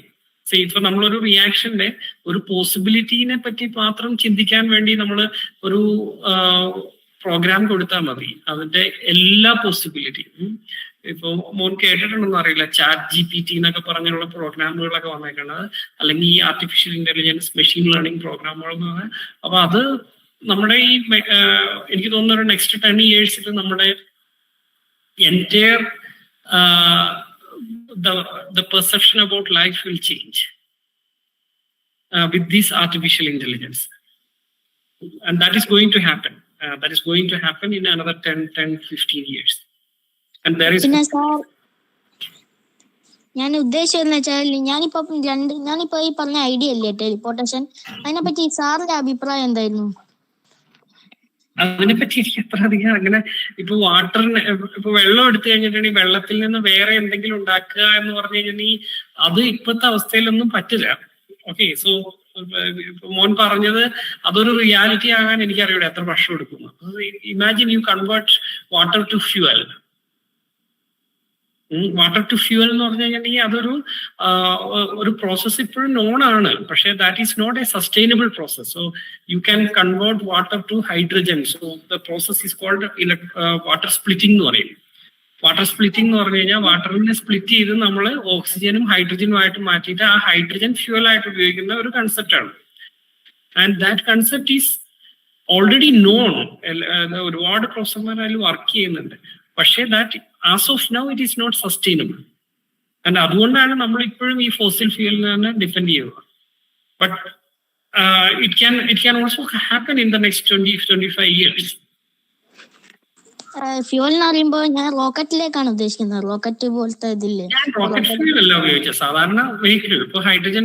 ഇപ്പൊ നമ്മളൊരു റിയാക്ഷന്റെ ഒരു പോസിബിലിറ്റീനെ പറ്റി മാത്രം ചിന്തിക്കാൻ വേണ്ടി നമ്മൾ ഒരു പ്രോഗ്രാം കൊടുത്താൽ മതി. അതിന്റെ എല്ലാ പോസിബിലിറ്റിയും ഇപ്പൊ മോൻ കേട്ടിട്ടുണ്ടെന്ന് അറിയില്ല, ChatGPT എന്നൊക്കെ പറഞ്ഞുള്ള പ്രോഗ്രാമുകളൊക്കെ വന്നേക്കുന്നത്, അല്ലെങ്കിൽ ഈ ആർട്ടിഫിഷ്യൽ ഇന്റലിജൻസ് മെഷീൻ ലേണിംഗ് പ്രോഗ്രാമുകൾ. അപ്പൊ അത് നമ്മുടെ ഈ എനിക്ക് തോന്നുന്ന ഒരു നെക്സ്റ്റ് 10 years നമ്മുടെ entire the perception about life will change with this artificial intelligence, and that is going to happen. That is going to happen in another 10-15 years. And there is ഞാൻ ഉദ്ദേശിച്ചതെന്ന് വെച്ചാൽ ഞാനിപ്പോ ഈ പറഞ്ഞ ഐഡിയ ഇല്ലേ teleportation, അതിനെപ്പറ്റി സാറിന്റെ അഭിപ്രായം എന്തായിരുന്നു? അതിനെപ്പറ്റി എനിക്ക് എത്ര അധികം അങ്ങനെ ഇപ്പൊ വാട്ടറിന് ഇപ്പൊ വെള്ളം എടുത്തു കഴിഞ്ഞിട്ടുണ്ടെങ്കിൽ വെള്ളത്തിൽ നിന്ന് വേറെ എന്തെങ്കിലും ഉണ്ടാക്കുക എന്ന് പറഞ്ഞു കഴിഞ്ഞിട്ടുണ്ടെങ്കിൽ അത് ഇപ്പോഴത്തെ അവസ്ഥയിലൊന്നും പറ്റില്ല. ഓക്കെ, സോ മോൻ പറഞ്ഞത് അതൊരു റിയാലിറ്റി ആകാൻ എനിക്കറിയൂടെ എത്ര വർഷം എടുക്കുന്നു. Imagine you convert water to fuel. Water to fuel എന്ന് പറഞ്ഞു കഴിഞ്ഞിട്ടുണ്ടെങ്കിൽ അതൊരു പ്രോസസ് ഇപ്പോഴും നോൺ ആണ്, പക്ഷേ that is not a sustainable process. So you can convert water to hydrogen. So the process is called water splitting എന്ന് പറയും. Water splitting എന്ന് പറഞ്ഞു കഴിഞ്ഞാൽ വാട്ടറിനെ സ്പ്ലിറ്റ് ചെയ്ത് നമ്മൾ ഓക്സിജനും ഹൈഡ്രജനും ആയിട്ട് മാറ്റിയിട്ട് ആ ഹൈഡ്രജൻ ഫ്യൂവൽ ആയിട്ട് ഉപയോഗിക്കുന്ന ഒരു കൺസെപ്റ്റ് ആണ്. And that concept is already known. ഒരുപാട് പ്രൊഫസർമാർ അതിൽ വർക്ക് ചെയ്യുന്നുണ്ട്. പക്ഷേ that as of now it is not sustainable. And അതുകൊണ്ടാണ് നമ്മൾ ഇപ്പോഴും ഈ ഫോസിൽ ഫ്യൂവലിൽ തന്നെ ഡിപ്പെൻഡ് ചെയ്യുന്നത്. But it can also happen in the next 20-25 years. ഫ്യൂവൽ എന്ന് പറയുമ്പോ ഞാൻ റോക്കറ്റിലേക്കാണ് ഉദ്ദേശിക്കുന്നത്. റോക്കറ്റ് പോലത്തെ ഇതില്ലേ? റോക്കറ്റ് ഫ്യൂവൽ അല്ല ഉപയോഗിച്ചത്, സാധാരണ വെഹിക്കിൾ. ഇപ്പൊ ഹൈഡ്രജൻ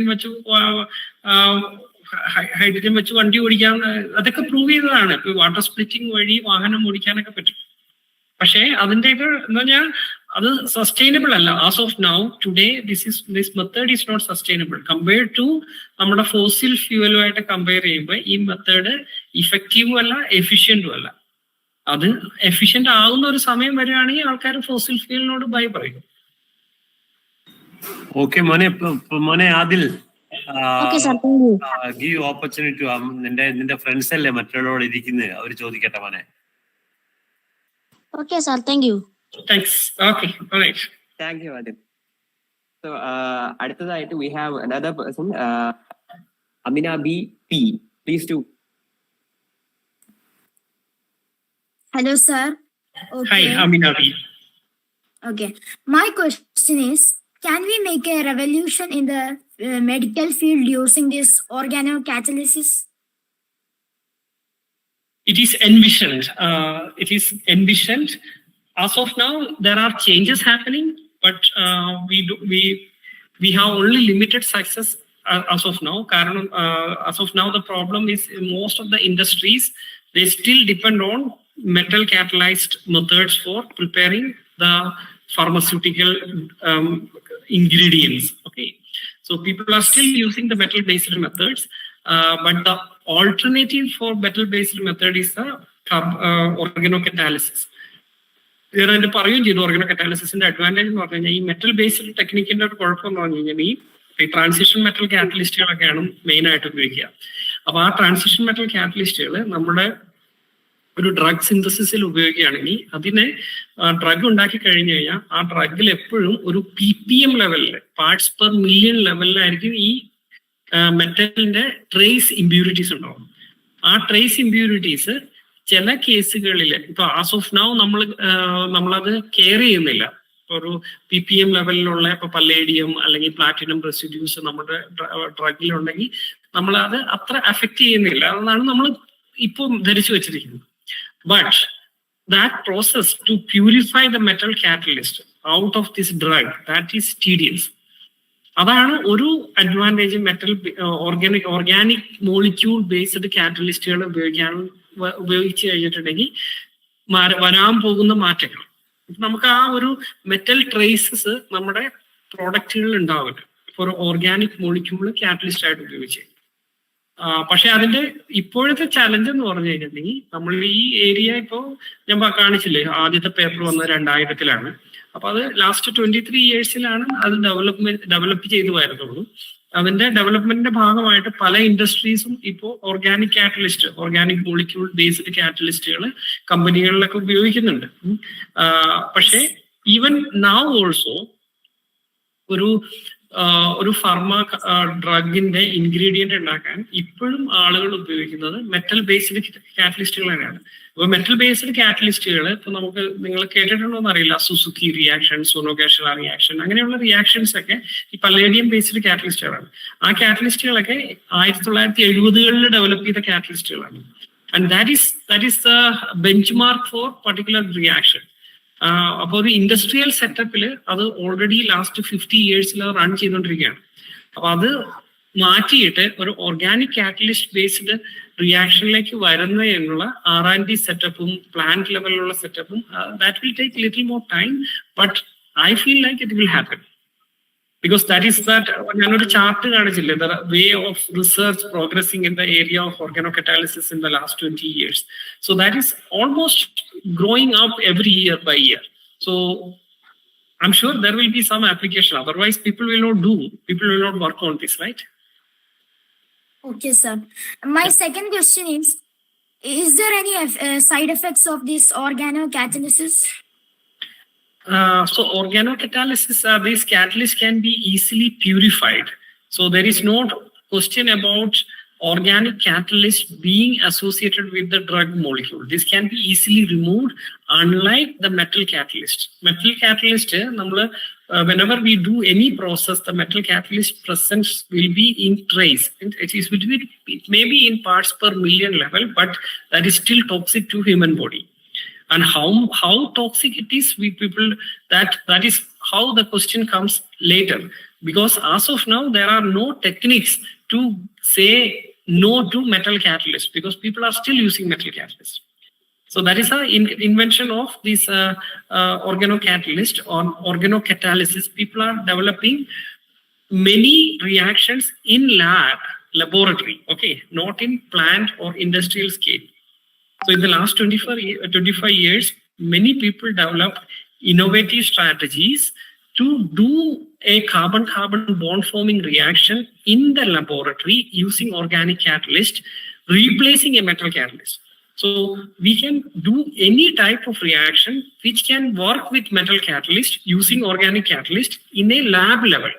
വെച്ച് വണ്ടി ഓടിക്കാൻ അതൊക്കെ പ്രൂവ് ചെയ്തതാണ്. ഇപ്പൊ വാട്ടർ സ്പ്ലിറ്റിംഗ് വഴി വാഹനം ഓടിക്കാനൊക്കെ പറ്റും. പക്ഷേ അതിന്റെ എന്താ പറഞ്ഞാൽ അത് സസ്റ്റൈനബിൾ അല്ല. As of now today this method is not sustainable compared to നമ്മുടെ ഫോസിൽ ഫ്യൂവലുമായിട്ട് കമ്പയർ ചെയ്യുമ്പോൾ ഈ മെത്തേഡ് ഇഫക്റ്റീവും അല്ല, എഫിഷ്യന്റും അല്ല. അത് എഫിഷ്യന്റ് ആകുന്ന ഒരു സമയം വരികയാണെങ്കിൽ ആൾക്കാർ ഫോസിൽ ഫ്യൂവലിനോട് ബൈ പറയും. ഓക്കെ മോനെ ആദിൽ, ഗീവ് ഓപ്പർച്യൂണിറ്റി. നിന്റെ ഫ്രണ്ട്സ് അല്ലേ മറ്റുള്ളവരോട് ഇരിക്കുന്നത്, അവർ ചോദിക്കട്ടെ മോനെ. Okay, sir. Thank you. Thanks. Okay. All right. Thank you, Adil. So, അടുത്തതായിട്ട് we have another person, Amina B. P. Please do. Hello, sir. Okay. Hi, Amina B. Okay. My question is, can we make a revolution in the medical field using this organocatalysis? It is envisioned. As of now, there are changes happening, but we have only limited success as of now. As of now, the problem is most of the industries, they still depend on metal catalyzed methods for preparing the pharmaceutical ingredients. Okay, so people are still using the metal based methods, but the alternative for metal-based method is the organocatalysis. ഇതിന്റെ പറയുകയും ചെയ്തു ഓർഗനോകറ്റാലിസിന്റെ advantage എന്ന് പറഞ്ഞു കഴിഞ്ഞാൽ ഈ metal based ടെക്നിക്കിന്റെ ഒരു കുഴപ്പം എന്ന് പറഞ്ഞു കഴിഞ്ഞാൽ ഈ ട്രാൻസിഷൻ മെറ്റൽ കാറ്റലിസ്റ്റുകളൊക്കെയാണ് മെയിൻ ആയിട്ട് ഉപയോഗിക്കുക. അപ്പൊ ആ ട്രാൻസിഷൻ മെറ്റൽ കാറ്റലിസ്റ്റുകൾ നമ്മുടെ ഒരു ഡ്രഗ് സിന്തസിസിൽ ഉപയോഗിക്കുകയാണെങ്കിൽ അതിനെ ഡ്രഗ് ഉണ്ടാക്കി കഴിഞ്ഞു കഴിഞ്ഞാൽ ആ ഡ്രഗിൽ എപ്പോഴും ഒരു ppm ലെവലിൽ, പാർട്സ് പെർ മില്യൺ ലെവലിലായിരിക്കും ഈ മെറ്റലിന്റെ ട്രേസ് ഇമ്പ്യൂരിറ്റീസ് ഉണ്ടാവും. ആ ട്രേസ് ഇമ്പ്യൂരിറ്റീസ് ചില കേസുകളിൽ ഇപ്പൊ ആസ് ഓഫ് നൗ നമ്മളത് കെയർ ചെയ്യുന്നില്ല. ഒരു ppm ലെവലിലുള്ള ഇപ്പൊ പല്ലേഡിയം അല്ലെങ്കിൽ പ്ലാറ്റിനം റെസിഡ്യൂസ് നമ്മുടെ ഡ്രഗിലുണ്ടെങ്കിൽ നമ്മളത് അത്ര അഫക്റ്റ് ചെയ്യുന്നില്ല. അതാണ് നമ്മൾ ഇപ്പോൾ ധരിച്ചു വെച്ചിരിക്കുന്നത്. But that process to purify the metal catalyst out of this drug, that is tedious. അതാണ് ഒരു advantage metal organic molecule based കാറ്റലിസ്റ്റുകൾ ഉപയോഗിച്ച് കഴിഞ്ഞിട്ടുണ്ടെങ്കിൽ വരാൻ പോകുന്ന മാറ്റങ്ങൾ. നമുക്ക് ആ ഒരു മെറ്റൽ ട്രേസസ് നമ്മുടെ പ്രോഡക്റ്റുകളിൽ ഉണ്ടാവില്ല ഒരു ഓർഗാനിക് മോളിക്യൂൾ കാറ്റലിസ്റ്റ് ആയിട്ട് ഉപയോഗിച്ച്. പക്ഷെ അതിന്റെ ഇപ്പോഴത്തെ ചലഞ്ച് എന്ന് പറഞ്ഞു കഴിഞ്ഞിട്ടുണ്ടെങ്കിൽ നമ്മൾ ഈ ഏരിയ ഇപ്പോൾ ഞാൻ കാണിച്ചില്ലേ, ആദ്യത്തെ പേപ്പർ വന്നത് 2000-ലാണ്. അപ്പൊ അത് ലാസ്റ്റ് 23 yearsലാണ് അത് ഡെവലപ്പ് ചെയ്തു വരുന്നുള്ളൂ. അതിന്റെ ഡെവലപ്മെന്റിന്റെ ഭാഗമായിട്ട് പല ഇൻഡസ്ട്രീസും ഇപ്പോൾ organic catalyst, organic molecule based കാറ്റലിസ്റ്റുകൾ കമ്പനികളിലൊക്കെ ഉപയോഗിക്കുന്നുണ്ട്. പക്ഷേ ഈവൻ നൗ ഓൾസോ ഒരു ഫാർമ ഡ്രഗിന്റെ ഇൻഗ്രീഡിയന്റ് ഉണ്ടാക്കാൻ ഇപ്പോഴും ആളുകൾ ഉപയോഗിക്കുന്നത് മെറ്റൽ ബേസ്ഡ് കാറ്റലിസ്റ്റുകൾ തന്നെയാണ്. അപ്പൊ മെറ്റൽ ബേസ്ഡ് കാറ്റലിസ്റ്റുകൾ ഇപ്പൊ നമുക്ക് നിങ്ങൾ കേട്ടിട്ടുണ്ടോ എന്ന് അറിയില്ല, സുസുക്കി റിയാക്ഷൻ, സോനോഗാഷ റിയാക്ഷൻ, അങ്ങനെയുള്ള റിയാക്ഷൻസ് ഒക്കെ ഈ പലേഡിയം ബേസ്ഡ് കാറ്റലിസ്റ്റുകളാണ്. ആ കാറ്റലിസ്റ്റുകളൊക്കെ 1970കളിൽ ഡെവലപ്പ് ചെയ്ത കാറ്റലിസ്റ്റുകളാണ്. And that is the benchmark for particular reaction. അപ്പോൾ ഒരു ഇൻഡസ്ട്രിയൽ സെറ്റപ്പിൽ അത് ഓൾറെഡി ലാസ്റ്റ് 50 years റൺ ചെയ്തുകൊണ്ടിരിക്കുകയാണ്. അപ്പൊ അത് മാറ്റിയിട്ട് ഒരു ഓർഗാനിക് കാറ്റലിസ്റ്റ് ബേസ്ഡ് റിയാക്ഷനിലേക്ക് വരുന്നതിനുള്ള R&D സെറ്റപ്പും പ്ലാന്റ് ലെവലിലുള്ള സെറ്റപ്പും that will take little more time, but I feel like it will happen. Because that is that ഞാനൊരു ചാർട്ട് കാണിച്ചില്ലേ, the way of research progressing in the area of organocatalysis in the last 20 years. So that is almost growing up every year by year. So I'm sure there will be some application. Otherwise, people will not work on this, right? Okay, sir. My second question is there any side effects of this organocatalysis? So organocatalysis, these catalysts can be easily purified. So there is no question about organic catalyst being associated with the drug molecule. This can be easily removed, unlike the metal catalyst. Metal catalyst, whenever we do any process, the metal catalyst presence will be in trace. It may be in parts per million level, but that is still toxic to human body. And how toxic it is, that is how the question comes later. Because as of now, there are no techniques to say no to metal catalyst, because people are still using metal catalyst. So that is the invention of this organocatalyst or organocatalysis. People are developing many reactions in laboratory, okay, not in plant or industrial scale. So in the last 25 years, many people developed innovative strategies to do a carbon-carbon bond-forming reaction in the laboratory using organic catalyst, replacing a metal catalyst. So we can do any type of reaction which can work with metal catalyst using organic catalyst in a lab level.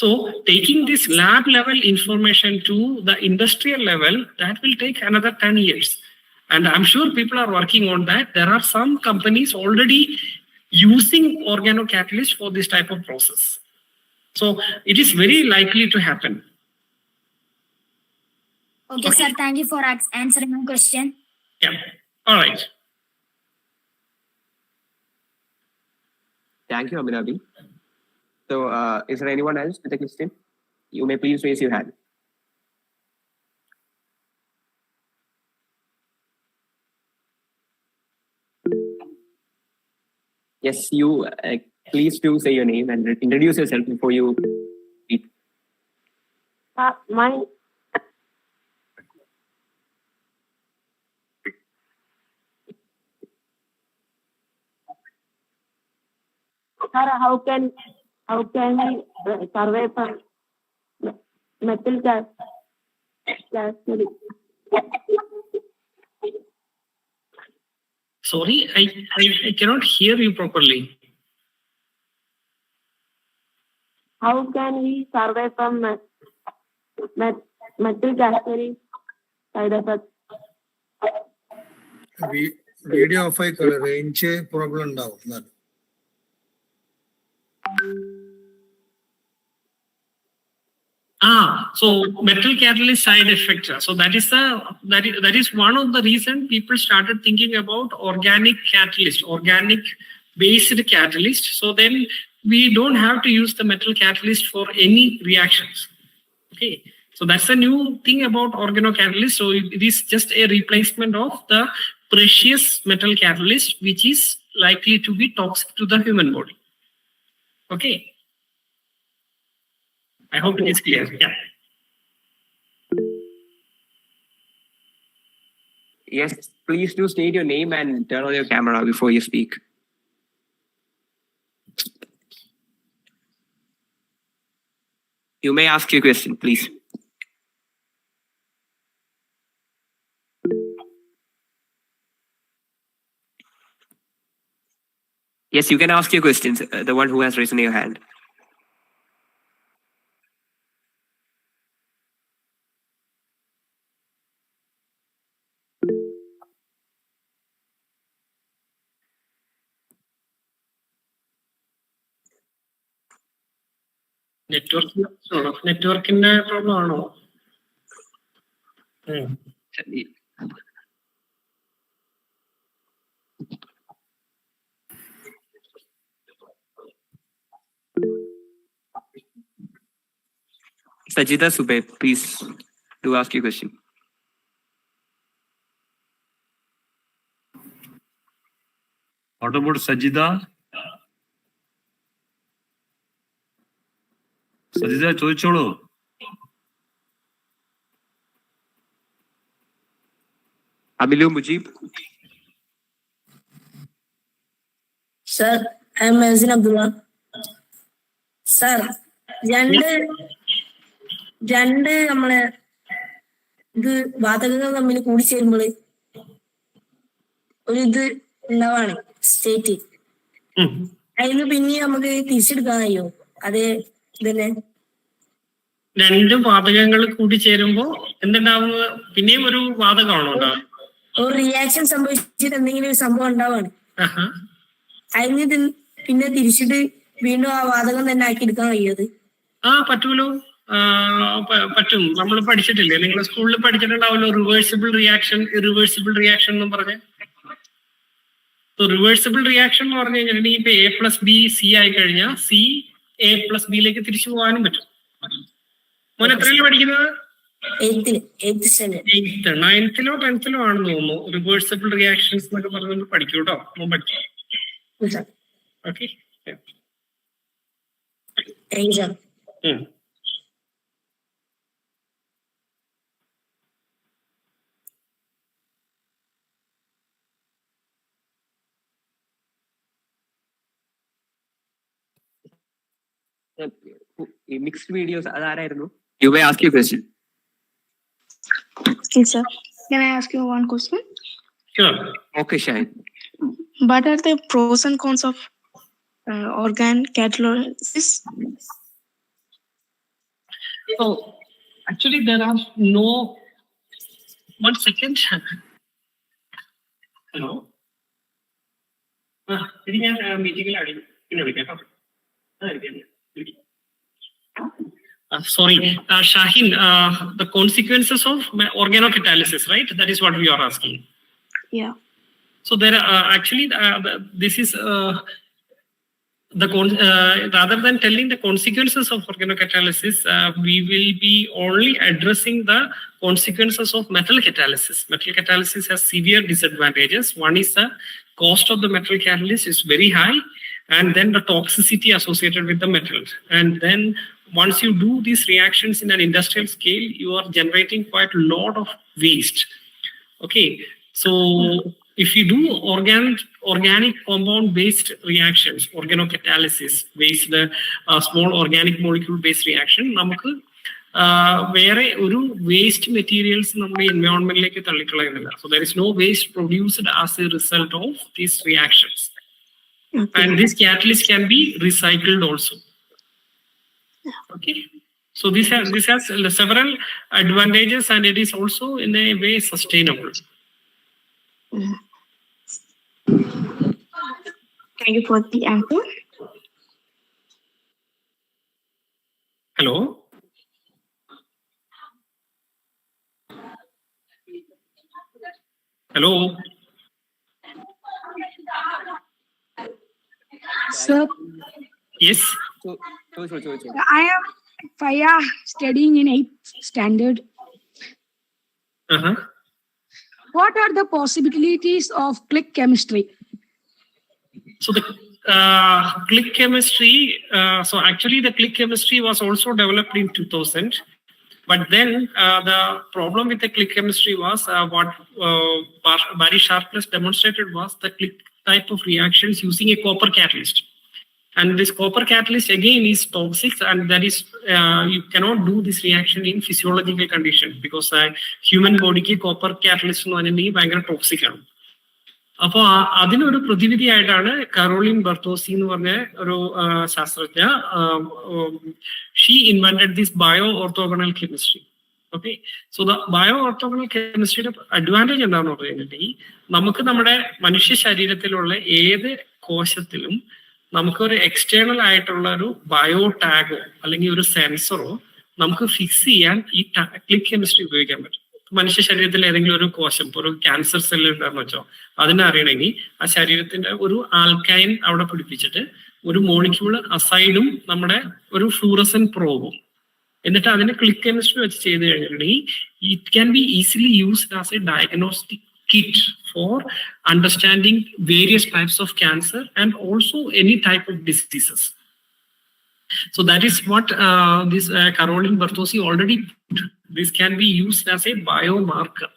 So taking this lab level information to the industrial level, that will take another 10 years. And I'm sure people are working on that. There are some companies already using organocatalyst for this type of process. So it is very likely to happen. Okay, sir. Thank you for answering my question. Yeah. All right. Thank you, Aminabi. So is there anyone else with a question? You may please raise your hand. Yes, you please do say your name and introduce yourself before you speak. Sir, how can we survey from metal catalyst? Sorry, I cannot hear you properly. How can we survey from metal catalyst side effects? Video off ആയിക്കോളെ, range problem ഉണ്ടാവും. So metal catalyst side effect. So that is one of the reason people started thinking about organic catalyst, organic based catalyst. So then we don't have to use the metal catalyst for any reactions. Okay. So that's a new thing about organocatalyst. So it is just a replacement of the precious metal catalyst, which is likely to be toxic to the human body. Okay. I hope it is clear. Yeah. Yes, please do state your name and turn on your camera before you speak. You may ask your question, please. Yes, you can ask your questions. The one who has raised your hand. നെറ്റ്വർക്കിന്റെ problem ആണോ? Sajida Sube, please do ask your question. What about Sajida? Sajida, ചോദിച്ചോളൂ. Abilu Mujib. Sir, I am Mazin Abdullah. Sir, രണ്ട് നമ്മളെ ഇത് വാതകങ്ങൾ തമ്മിൽ കൂടിച്ചേരുമ്പോൾ ഒരു ഇത് ഉണ്ടാവാണ് സ്റ്റേറ്റ്. അതിന് പിന്നെ നമുക്ക് തിരിച്ചെടുക്കാൻ കഴിയോ? അതേ ഇതന്നെ രണ്ട് വാതകങ്ങൾ കൂടിച്ചേരുമ്പോ എന്തുണ്ടാവുന്നത്? പിന്നെയും ഒരു വാതകമാണോ ഉണ്ടാവുക? ഒരു റിയാക്ഷൻ സംഭവിച്ചിട്ട് എന്തെങ്കിലും ഒരു സംഭവം ഉണ്ടാവാണ്. അതിന് പിന്നെ തിരിച്ചിട്ട് വീണ്ടും ആ വാതകം തന്നെ ആക്കി എടുക്കാൻ കഴിയത്? പറ്റൂലോ, പറ്റും. നമ്മൾ പഠിച്ചിട്ടില്ലേ, നിങ്ങൾ സ്കൂളിൽ പഠിച്ചിട്ടുണ്ടാവല്ലോ, റിവേഴ്സിബിൾ റിയാക്ഷൻ, ഇറിവേഴ്സിബിൾ റിയാക്ഷൻ എന്ന് പറഞ്ഞ്. റിവേഴ്സിബിൾ റിയാക്ഷൻ എന്ന് പറഞ്ഞു കഴിഞ്ഞാൽ ഇപ്പൊ A+B C ആയി കഴിഞ്ഞാൽ C A+B തിരിച്ചു പോകാനും പറ്റും. മോൻ എത്രയിലും പഠിക്കുന്നത്? 9th-ലോ 10th-ലോ ആണെന്ന് തോന്നുന്നു. റിവേഴ്സിബിൾ റിയാക്ഷൻസ് എന്നൊക്കെ പറഞ്ഞുകൊണ്ട് പഠിക്കൂ കേട്ടോ, മോൻ പഠിക്കും. Okay, Mixed videos. You may ask your question. Okay, sir. Can I ask you one question? Sure. Okay, Shahid. What are the pros and cons of organocatalysis? Oh, actually, there are no. 1 second. Hello. ഇത് ഞാൻ മീറ്റിംഗിലാണ്. പിന്നെ വിളിക്കാം. Sorry, Shaheen, the consequences of organocatalysis, right? That is what we are asking. Yeah. So there are actually this is rather than telling the consequences of organocatalysis, we will be only addressing the consequences of metal catalysis. Metal catalysis has severe disadvantages. One is the cost of the metal catalyst is very high, and then the toxicity associated with the metals. And then once you do these reactions in an industrial scale, you are generating quite a lot of waste. Okay, so if you do organic compound based reactions, organocatalysis based small organic molecule based reaction, നമുക്ക് വേറെ ഒരു waste materials നമ്മുടെ എൻവയോൺമെന്റിലേക്ക് തള്ളിക്കളയുന്നില്ല. So there is no waste produced as a result of these reactions. And this catalyst can be recycled also. Okay, so this has several advantages, and it is also in a way sustainable. Thank you for the answer. Hello. Hello. Sir. Yes. I am Faya, studying in 8th standard. What are the possibilities of click chemistry? So the click chemistry, so actually the click chemistry was also developed in 2000. But then the problem with the click chemistry was what Barry Sharpless demonstrated was the click type of reactions using a copper catalyst. And this copper catalyst again is toxic, and that is you cannot do this reaction in physiological conditions because human body ki copper catalyst എന്ന് പറഞ്ഞിട്ടുണ്ടെങ്കിൽ ഭയങ്കര toxic ആണ്. അപ്പോൾ അതിനൊരു പ്രതിവിധിയായിട്ടാണ് Caroline ബർത്തോസി എന്ന് പറഞ്ഞ ഒരു ശാസ്ത്രജ്ഞ she invented this bio orthogonal chemistry. Okay, so the bio orthogonal കെമിസ്ട്രിയുടെ അഡ്വാൻറ്റേജ് എന്താണെന്ന് പറഞ്ഞു കഴിഞ്ഞിട്ടുണ്ടെങ്കിൽ നമുക്ക് നമ്മുടെ മനുഷ്യ ശരീരത്തിലുള്ള ഏത് കോശത്തിലും നമുക്കൊരു എക്സ്റ്റേണൽ ആയിട്ടുള്ള ഒരു ബയോ ടാഗോ അല്ലെങ്കിൽ ഒരു സെൻസറോ നമുക്ക് ഫിക്സ് ചെയ്യാൻ ഈ ക്ലിക്ക് കെമിസ്ട്രി ഉപയോഗിക്കാൻ പറ്റും. മനുഷ്യ ശരീരത്തിൽ ഏതെങ്കിലും ഒരു കോശം, ഇപ്പോൾ ഒരു ക്യാൻസർ സെല്ല് ഉണ്ടെന്ന് വെച്ചോ, അതിനെ അറിയണമെങ്കിൽ ആ ശരീരത്തിന്റെ ഒരു ആൽക്കൈൻ അവിടെ പിടിപ്പിച്ചിട്ട് ഒരു മോളിക്യൂള് അസൈഡും നമ്മുടെ ഒരു ഫ്ലൂറസൻ പ്രോബും എന്നിട്ട് അതിനെ ക്ലിക്ക് കെമിസ്ട്രി വെച്ച് ചെയ്ത് കഴിഞ്ഞിട്ടുണ്ടെങ്കിൽ it can be easily used as A diagnostic kit for understanding various types of cancer and also any type of diseases. So that is what this Caroline Bertozzi already put. This can be used as a biomarker.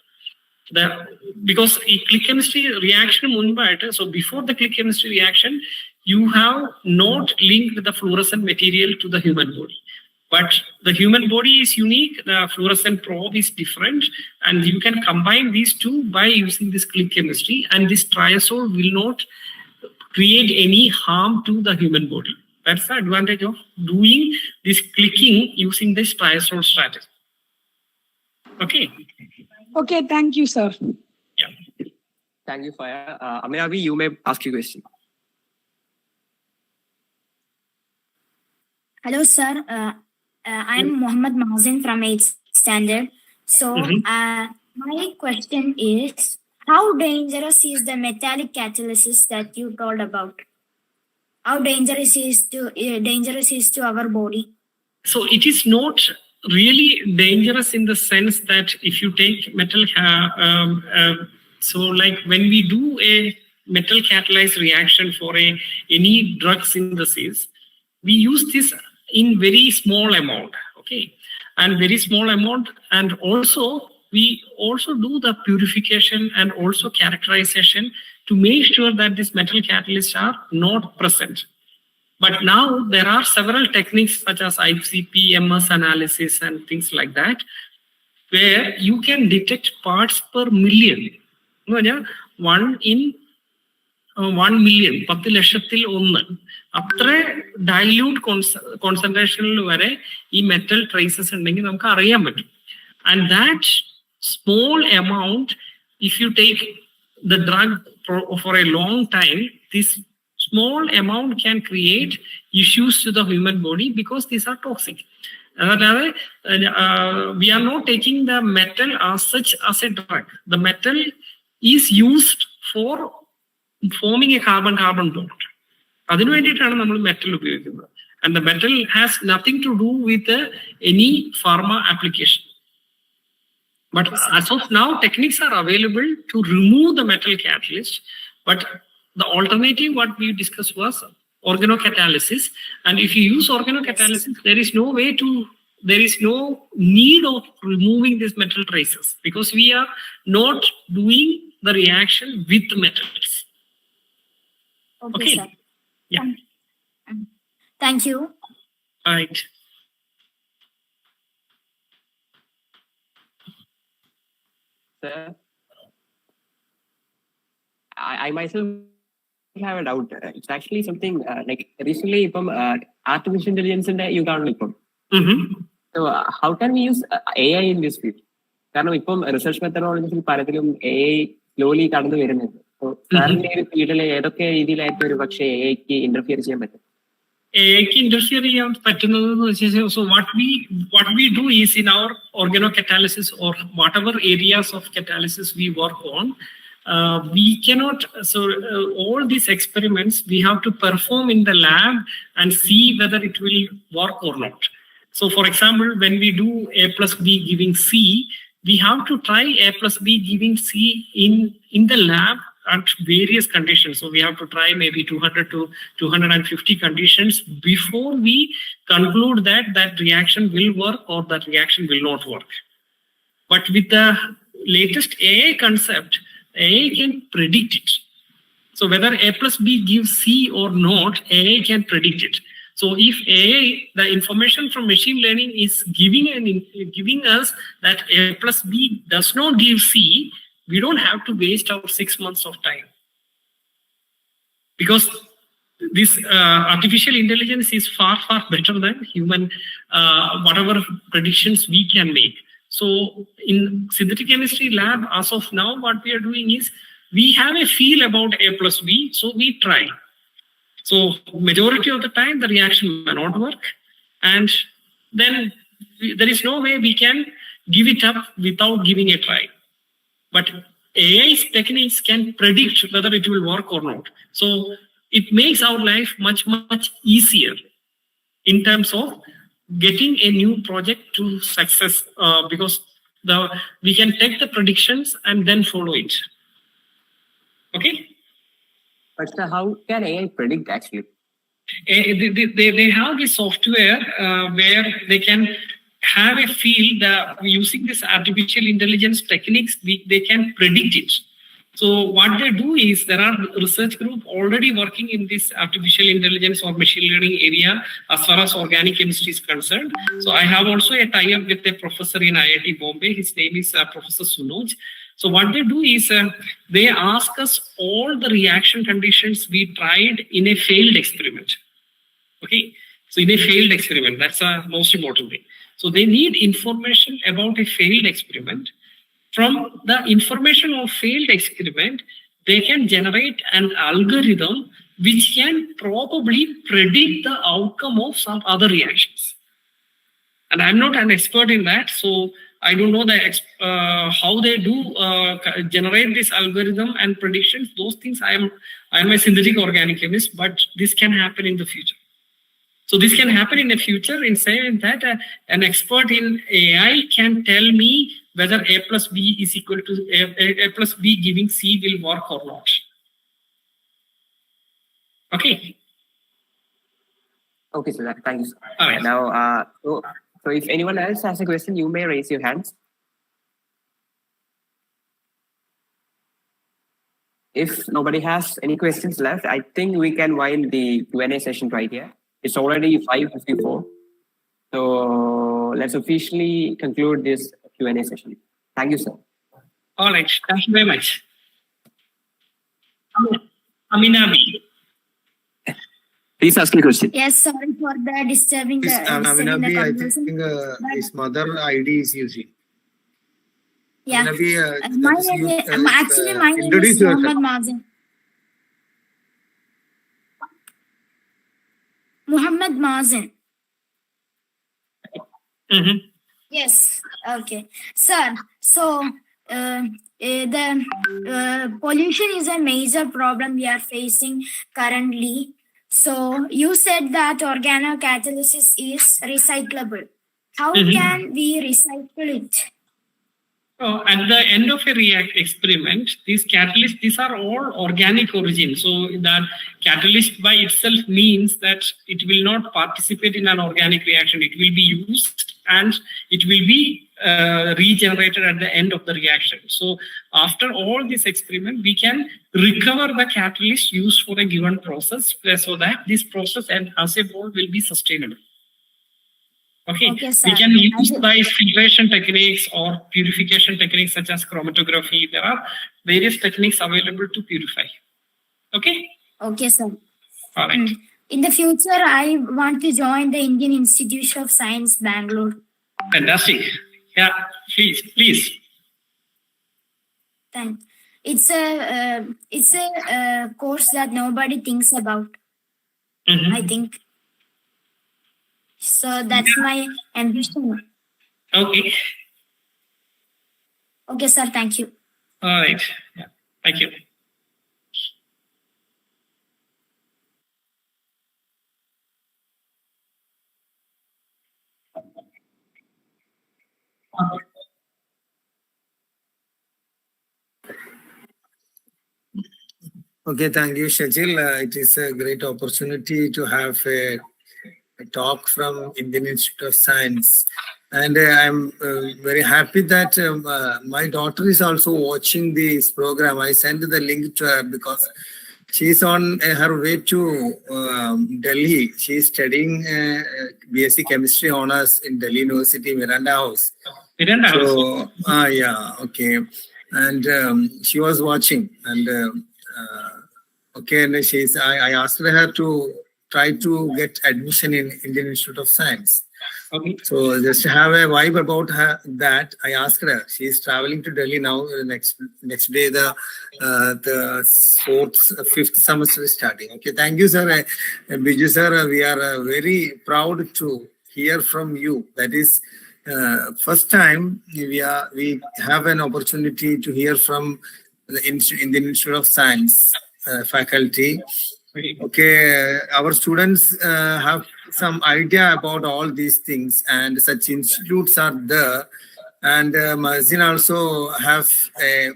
Because a click chemistry reaction, so before the click chemistry reaction, you have not linked the fluorescent material to the human body. But the human body is unique, the fluorescent probe is different, and you can combine these two by using this click chemistry, and this triazole will not create any harm to the human body. That's the advantage of doing this clicking using this triazole strategy. Okay. Okay, thank you, sir. Yeah. Thank you, Faya. Aminavi, you may ask your question. Hello, sir. I'm Mohammed Mahzin from 8th standard. So, my question is, how dangerous is the metallic catalysis that you told about? How dangerous is to our body? So it is not really dangerous in the sense that if you take metal, so like when we do a metal catalyzed reaction for any drug synthesis, we use this in very small amount, okay, and very small amount, and also we also do the purification and also characterization to make sure that these metal catalysts are not present. But now there are several techniques such as IISc, MS analysis and things like that, where you can detect parts per million. 1 in 1 million, 10 ലക്ഷത്തിൽ 1. അത്ര dilute കോൺസെൻട്രേഷനിൽ വരെ ഈ metal traces ഉണ്ടെങ്കിൽ നമുക്ക് അറിയാൻ പറ്റും. And that small amount, if you take the drug for a long time, this small amount can create issues to the human body because these are toxic. We are not taking the metal as such as a drug. The metal is used for forming a carbon-carbon bond. അതിനു വേണ്ടിയിട്ടാണ് നമ്മൾ metal ഉപയോഗിക്കുന്നത്. And the metal has nothing to do with any pharma application. But as of now, techniques are available to remove the metal catalyst. But the alternative, what we discussed, was organocatalysis. And if you use organocatalysis, there is no need of removing these metal traces because we are not doing the reaction with the metals. Okay, sir. Yeah. Thank you. All right. Sir, I myself have a doubt. It's actually something like recently artificial intelligence in the യുഗാണല്ലോ. So how can we use AI in this field? കാരണം ഇപ്പം research മെത്തഡോളജിയിൽ പലതിലും AI slowly കടന്നു വരുന്നുണ്ട്. സാറിന്റെ ഒരു ഫീൽഡിൽ ഏതൊക്കെ രീതിയിലായിട്ട് ഒരു പക്ഷേ AIക്ക് ഇന്റർഫിയർ ചെയ്യാൻ പറ്റും? AIക്ക് ഇന്റർഫിയർ ചെയ്യാൻ പറ്റുന്നതെന്ന് വെച്ചാൽ, so what we do is in our organocatalysis or whatever areas of catalysis we work on, we cannot, all these experiments we have to perform in the lab and see whether it will work or not. So for example, when we do A plus B giving C, we have to try A plus B giving C in the lab at various conditions. So we have to try maybe 200 to 250 conditions before we conclude that reaction will work or that reaction will not work. But with the latest AI concept, AI can predict it. So whether A plus B gives C or not, AI can predict it. So if AI, the information from machine learning is giving us that A plus B does not give C, we don't have to waste our 6 months of time. Because this artificial intelligence is far, far better than human, whatever predictions we can make. So in synthetic chemistry lab, as of now, what we are doing is we have a feel about A plus B, so we try. So majority of the time, the reaction may not work. And then there is no way we can give it up without giving a try. But AI's techniques can predict whether it will work or not. So it makes our life much, much easier in terms of getting a new project to success, because we can take the predictions and then follow it. Okay? But sir, how can AI predict actually? They have this software where they can have a field using this artificial intelligence techniques, they can predict it. So what they do is there are research group already working in this artificial intelligence or machine learning area as far as organic chemistry is concerned. So I have also a tie-up with a professor in IIT Bombay. His name is Professor Sunoj. So what they do is they ask us all the reaction conditions we tried in a failed experiment. Okay, so in a failed experiment, that's the most important thing. So they need information about a failed experiment. From the information of failed experiment, they can generate an algorithm which can probably predict the outcome of some other reactions. And I'm not an expert in that, so I don't know how they do generate this algorithm and predictions. Those things I am a synthetic organic chemist, but this can happen in the future. So this can happen in the future in saying that an expert in AI can tell me whether A plus B is equal to A plus B giving C will work or not. Okay. Okay, so thank you. Sir. All right. Now, so if anyone else has a question, you may raise your hands. If nobody has any questions left, I think we can wind the Q&A session right here. It's already 5:54. So let's officially conclude this Q&A session. Thank you, sir. All right. Thank you very much. Aminabi. Please ask your question. Yes, sorry for the disturbing the Avinabi, I conversation. think his mother ID is using. Yeah. Avinabi, My name is, actually, my name introduce is yourself. Muhammad Mazin. Muhammad Mazin. Mm-hmm. Yes. Okay. Sir, so the pollution is a major problem we are facing currently. So you said that organocatalysis is recyclable. How can we recycle it? At the end of a experiment, these catalysts, these are all organic origin. So that catalyst by itself means that it will not participate in an organic reaction. It will be used and it will be regenerated at the end of the reaction. So after all this experiment, we can recover the catalyst used for a given process so that this process and as a whole will be sustainable. Okay, we can use by filtration techniques or purification techniques such as chromatography. There are various techniques available to purify. Okay? Okay, sir. All right. In the future, I want to join the Indian Institute of Science, Bangalore. Fantastic. Yeah, please. Thanks. It's a course that nobody thinks about. I think. So that's my ambition. Okay. Okay, sir. Thank you. All right. Yeah. Thank you. Okay, thank you, Shajil. It is a great opportunity to have a talk from Indian Institute of Science. And I'm very happy that my daughter is also watching this program. I sent the link to her because she's on her way to Delhi. She's studying BSc Chemistry Honors in Delhi University, Miranda House. Miranda House. So, yeah, okay. And she was watching, and okay, and I asked her to try to get admission in Indian Institute of Science. Okay. So just to have a vibe about her, that I asked her. She is traveling to Delhi now. Next day, the fifth semester is starting. Okay, thank you, sir. Biju sir, we are very proud to hear from you. That is first time we have an opportunity to hear from the Indian Institute of Science faculty. Okay, our students have some idea about all these things, and such institutes are there. And Mazin also have a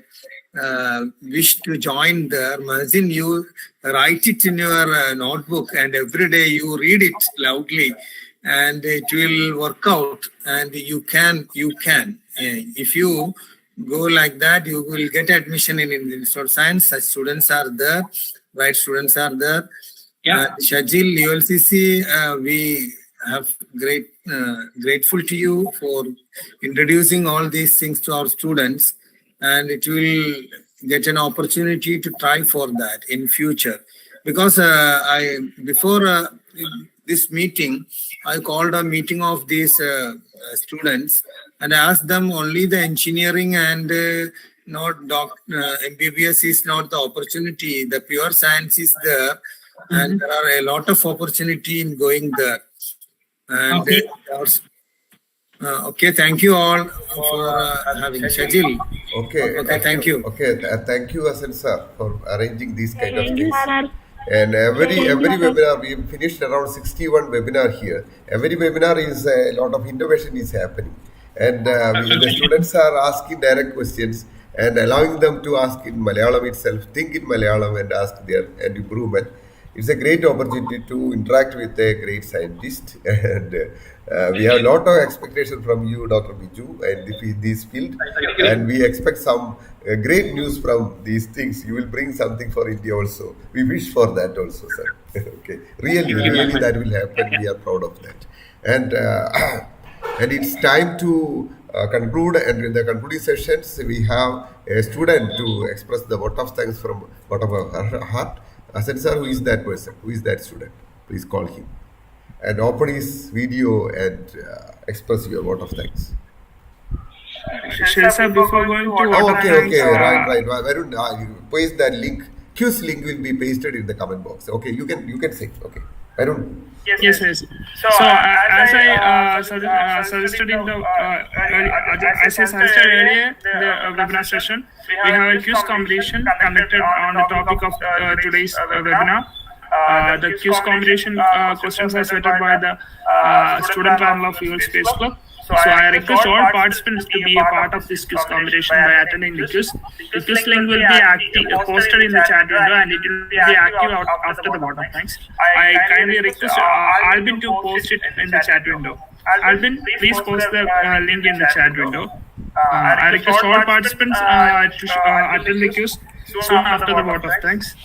wish to join there. Mazin, you write it in your notebook, and every day you read it loudly, and it will work out. And you can. If you go like that, you will get admission in Indian Institute of Science. Such students are there. Right, students are there. Yeah. Shajil, ULCC, we have grateful to you for introducing all these things to our students, and it will get an opportunity to try for that in future. Because before this meeting, I called a meeting of these students and asked them only the engineering and not MBBS is not the opportunity. The pure science is there, and there are a lot of opportunity in going there. And okay, thank you all for having Shajil. Okay, thank you. Okay, thank you, Asan sir, for arranging these kind of Thank you, things. sir. And every webinar, we finished around 61 webinar here. Every webinar is a lot of innovation is happening. And the students are asking direct questions and allowing them to ask in Malayalam itself, think in Malayalam and ask their improvement. It's a great opportunity to interact with a great scientist. And we have a lot of expectation from you, Dr. Biju, and this field. And we expect some great news from these things. You will bring something for India also. We wish for that also, sir. Okay, really that will happen. We are proud of that. And it's time to conclude, and in the concluding sessions, we have a student to express the vote of thanks from bottom of her heart. Asan sir, who is that person? Who is that student? Please call him. And open his video and express your vote of thanks. Sir, before going to okay, right. Varun, paste that link. Q's link will be pasted in the comment box. Okay, you can say. Okay, Varun. Yes. So as I suggested in the earlier the webinar session, we have a quiz competition conducted on the topic of today's webinar. The quiz competition questions are set up by the student panel of UL Space Club. So I request all participants to be a part of this quiz competition by attending the quiz. The quiz link will be posted in the chat window, and it will be active after the bottom. Thanks. I kindly request Albin to post it in the chat window. Albin, please post the link in the chat window. I request all participants to attend the quiz soon after the vote of thanks.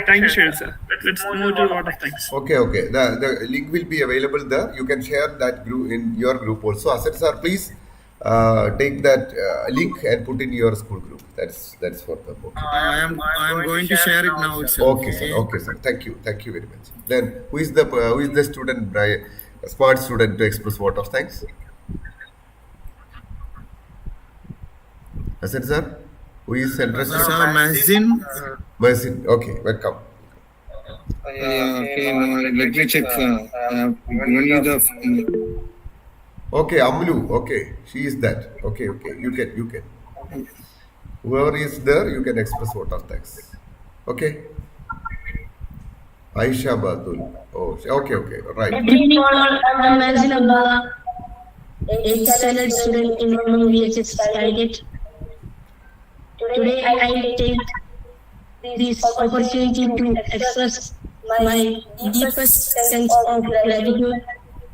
Thank you, Shil sir. Let's move to the vote of thanks. Okay. The link will be available there. You can share that group in your group also. Asan sir, please take that link and put in your school group. That's for the vote. I am going to share it now itself. Okay, sir. Thank you very much. Then who is the student, a smart student, to express vote of thanks? Asan sir, who is interested? Sir, Mazin. Okay, welcome. Okay, let me check. Okay, Amlu. Okay, she is that. Okay. You can. Whoever is there, you can express vote of thanks. Okay. Aisha Badul. Oh, okay. Right. Good evening, all. I'm Mazin Abdullah, a standard student in IISc Calicut. Today, I take this opportunity to express my deepest sense of gratitude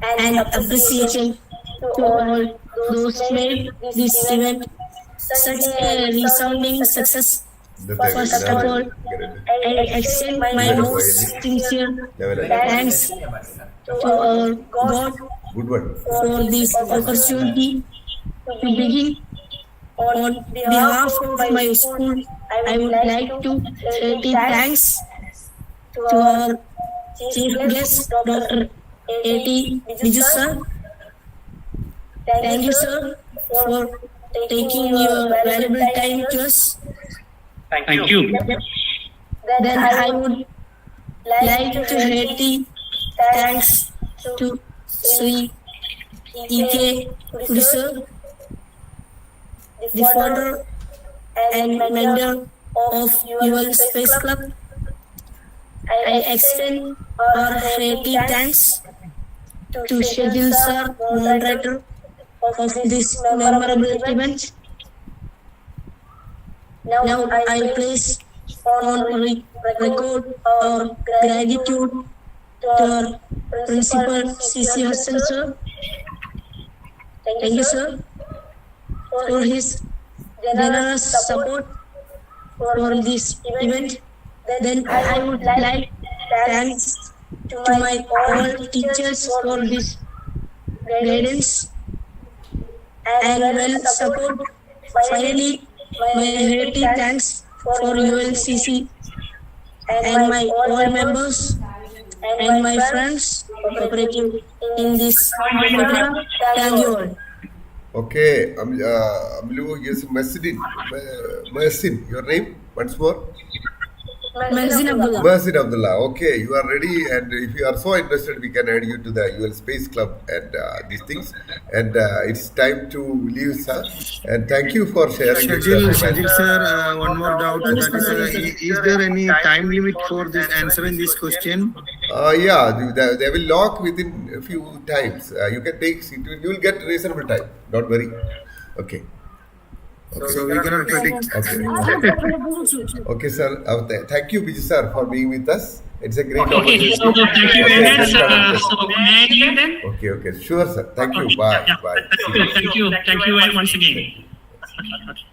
and appreciation to all those who made this event such a resounding success First of all, I extend my most sincere thanks to our God Good one. for this opportunity to begin. On behalf of my school, I would like to say thanks to our chief guest, Dr. A.T. Biju sir. Thank you, sir, for taking your valuable time to us. Thank you. Then I would like to hearty thanks to Sri E.K. sir, the founder and mentor of UL Space Club. I extend our hearty thanks to Shejil sir, moderator of this memorable event. Now I place on record our gratitude to our principal C.C. Hassan sir. Thank you, sir, for his generous support for this event. Then I would like thanks to my all teachers for this guidance and well support. Finally, my hearty thanks for ULCC and my all members and my friends cooperating in this program. Thank you all. Okay, Amlu, yes, Mersin, your name once more? Mersin Abdullah. Mersin Abdullah. Okay, you are ready, and if you are so interested, we can add you to the UL Space Club and these things. And it's time to leave, sir. And thank you for sharing. Shejil sir, one more doubt. Is there any time limit for this answering this question? Yeah, they will lock within a few times. You can take it. You will get reasonable time. Don't worry. Okay. So we cannot predict. Okay, sir. Thank you, Biju sir, for being with us. It's a great Okay, opportunity. so thank you very much. So may I leave then? Okay. Sure, sir. Thank you. Bye. Yeah. Bye. Thank you once again. Okay.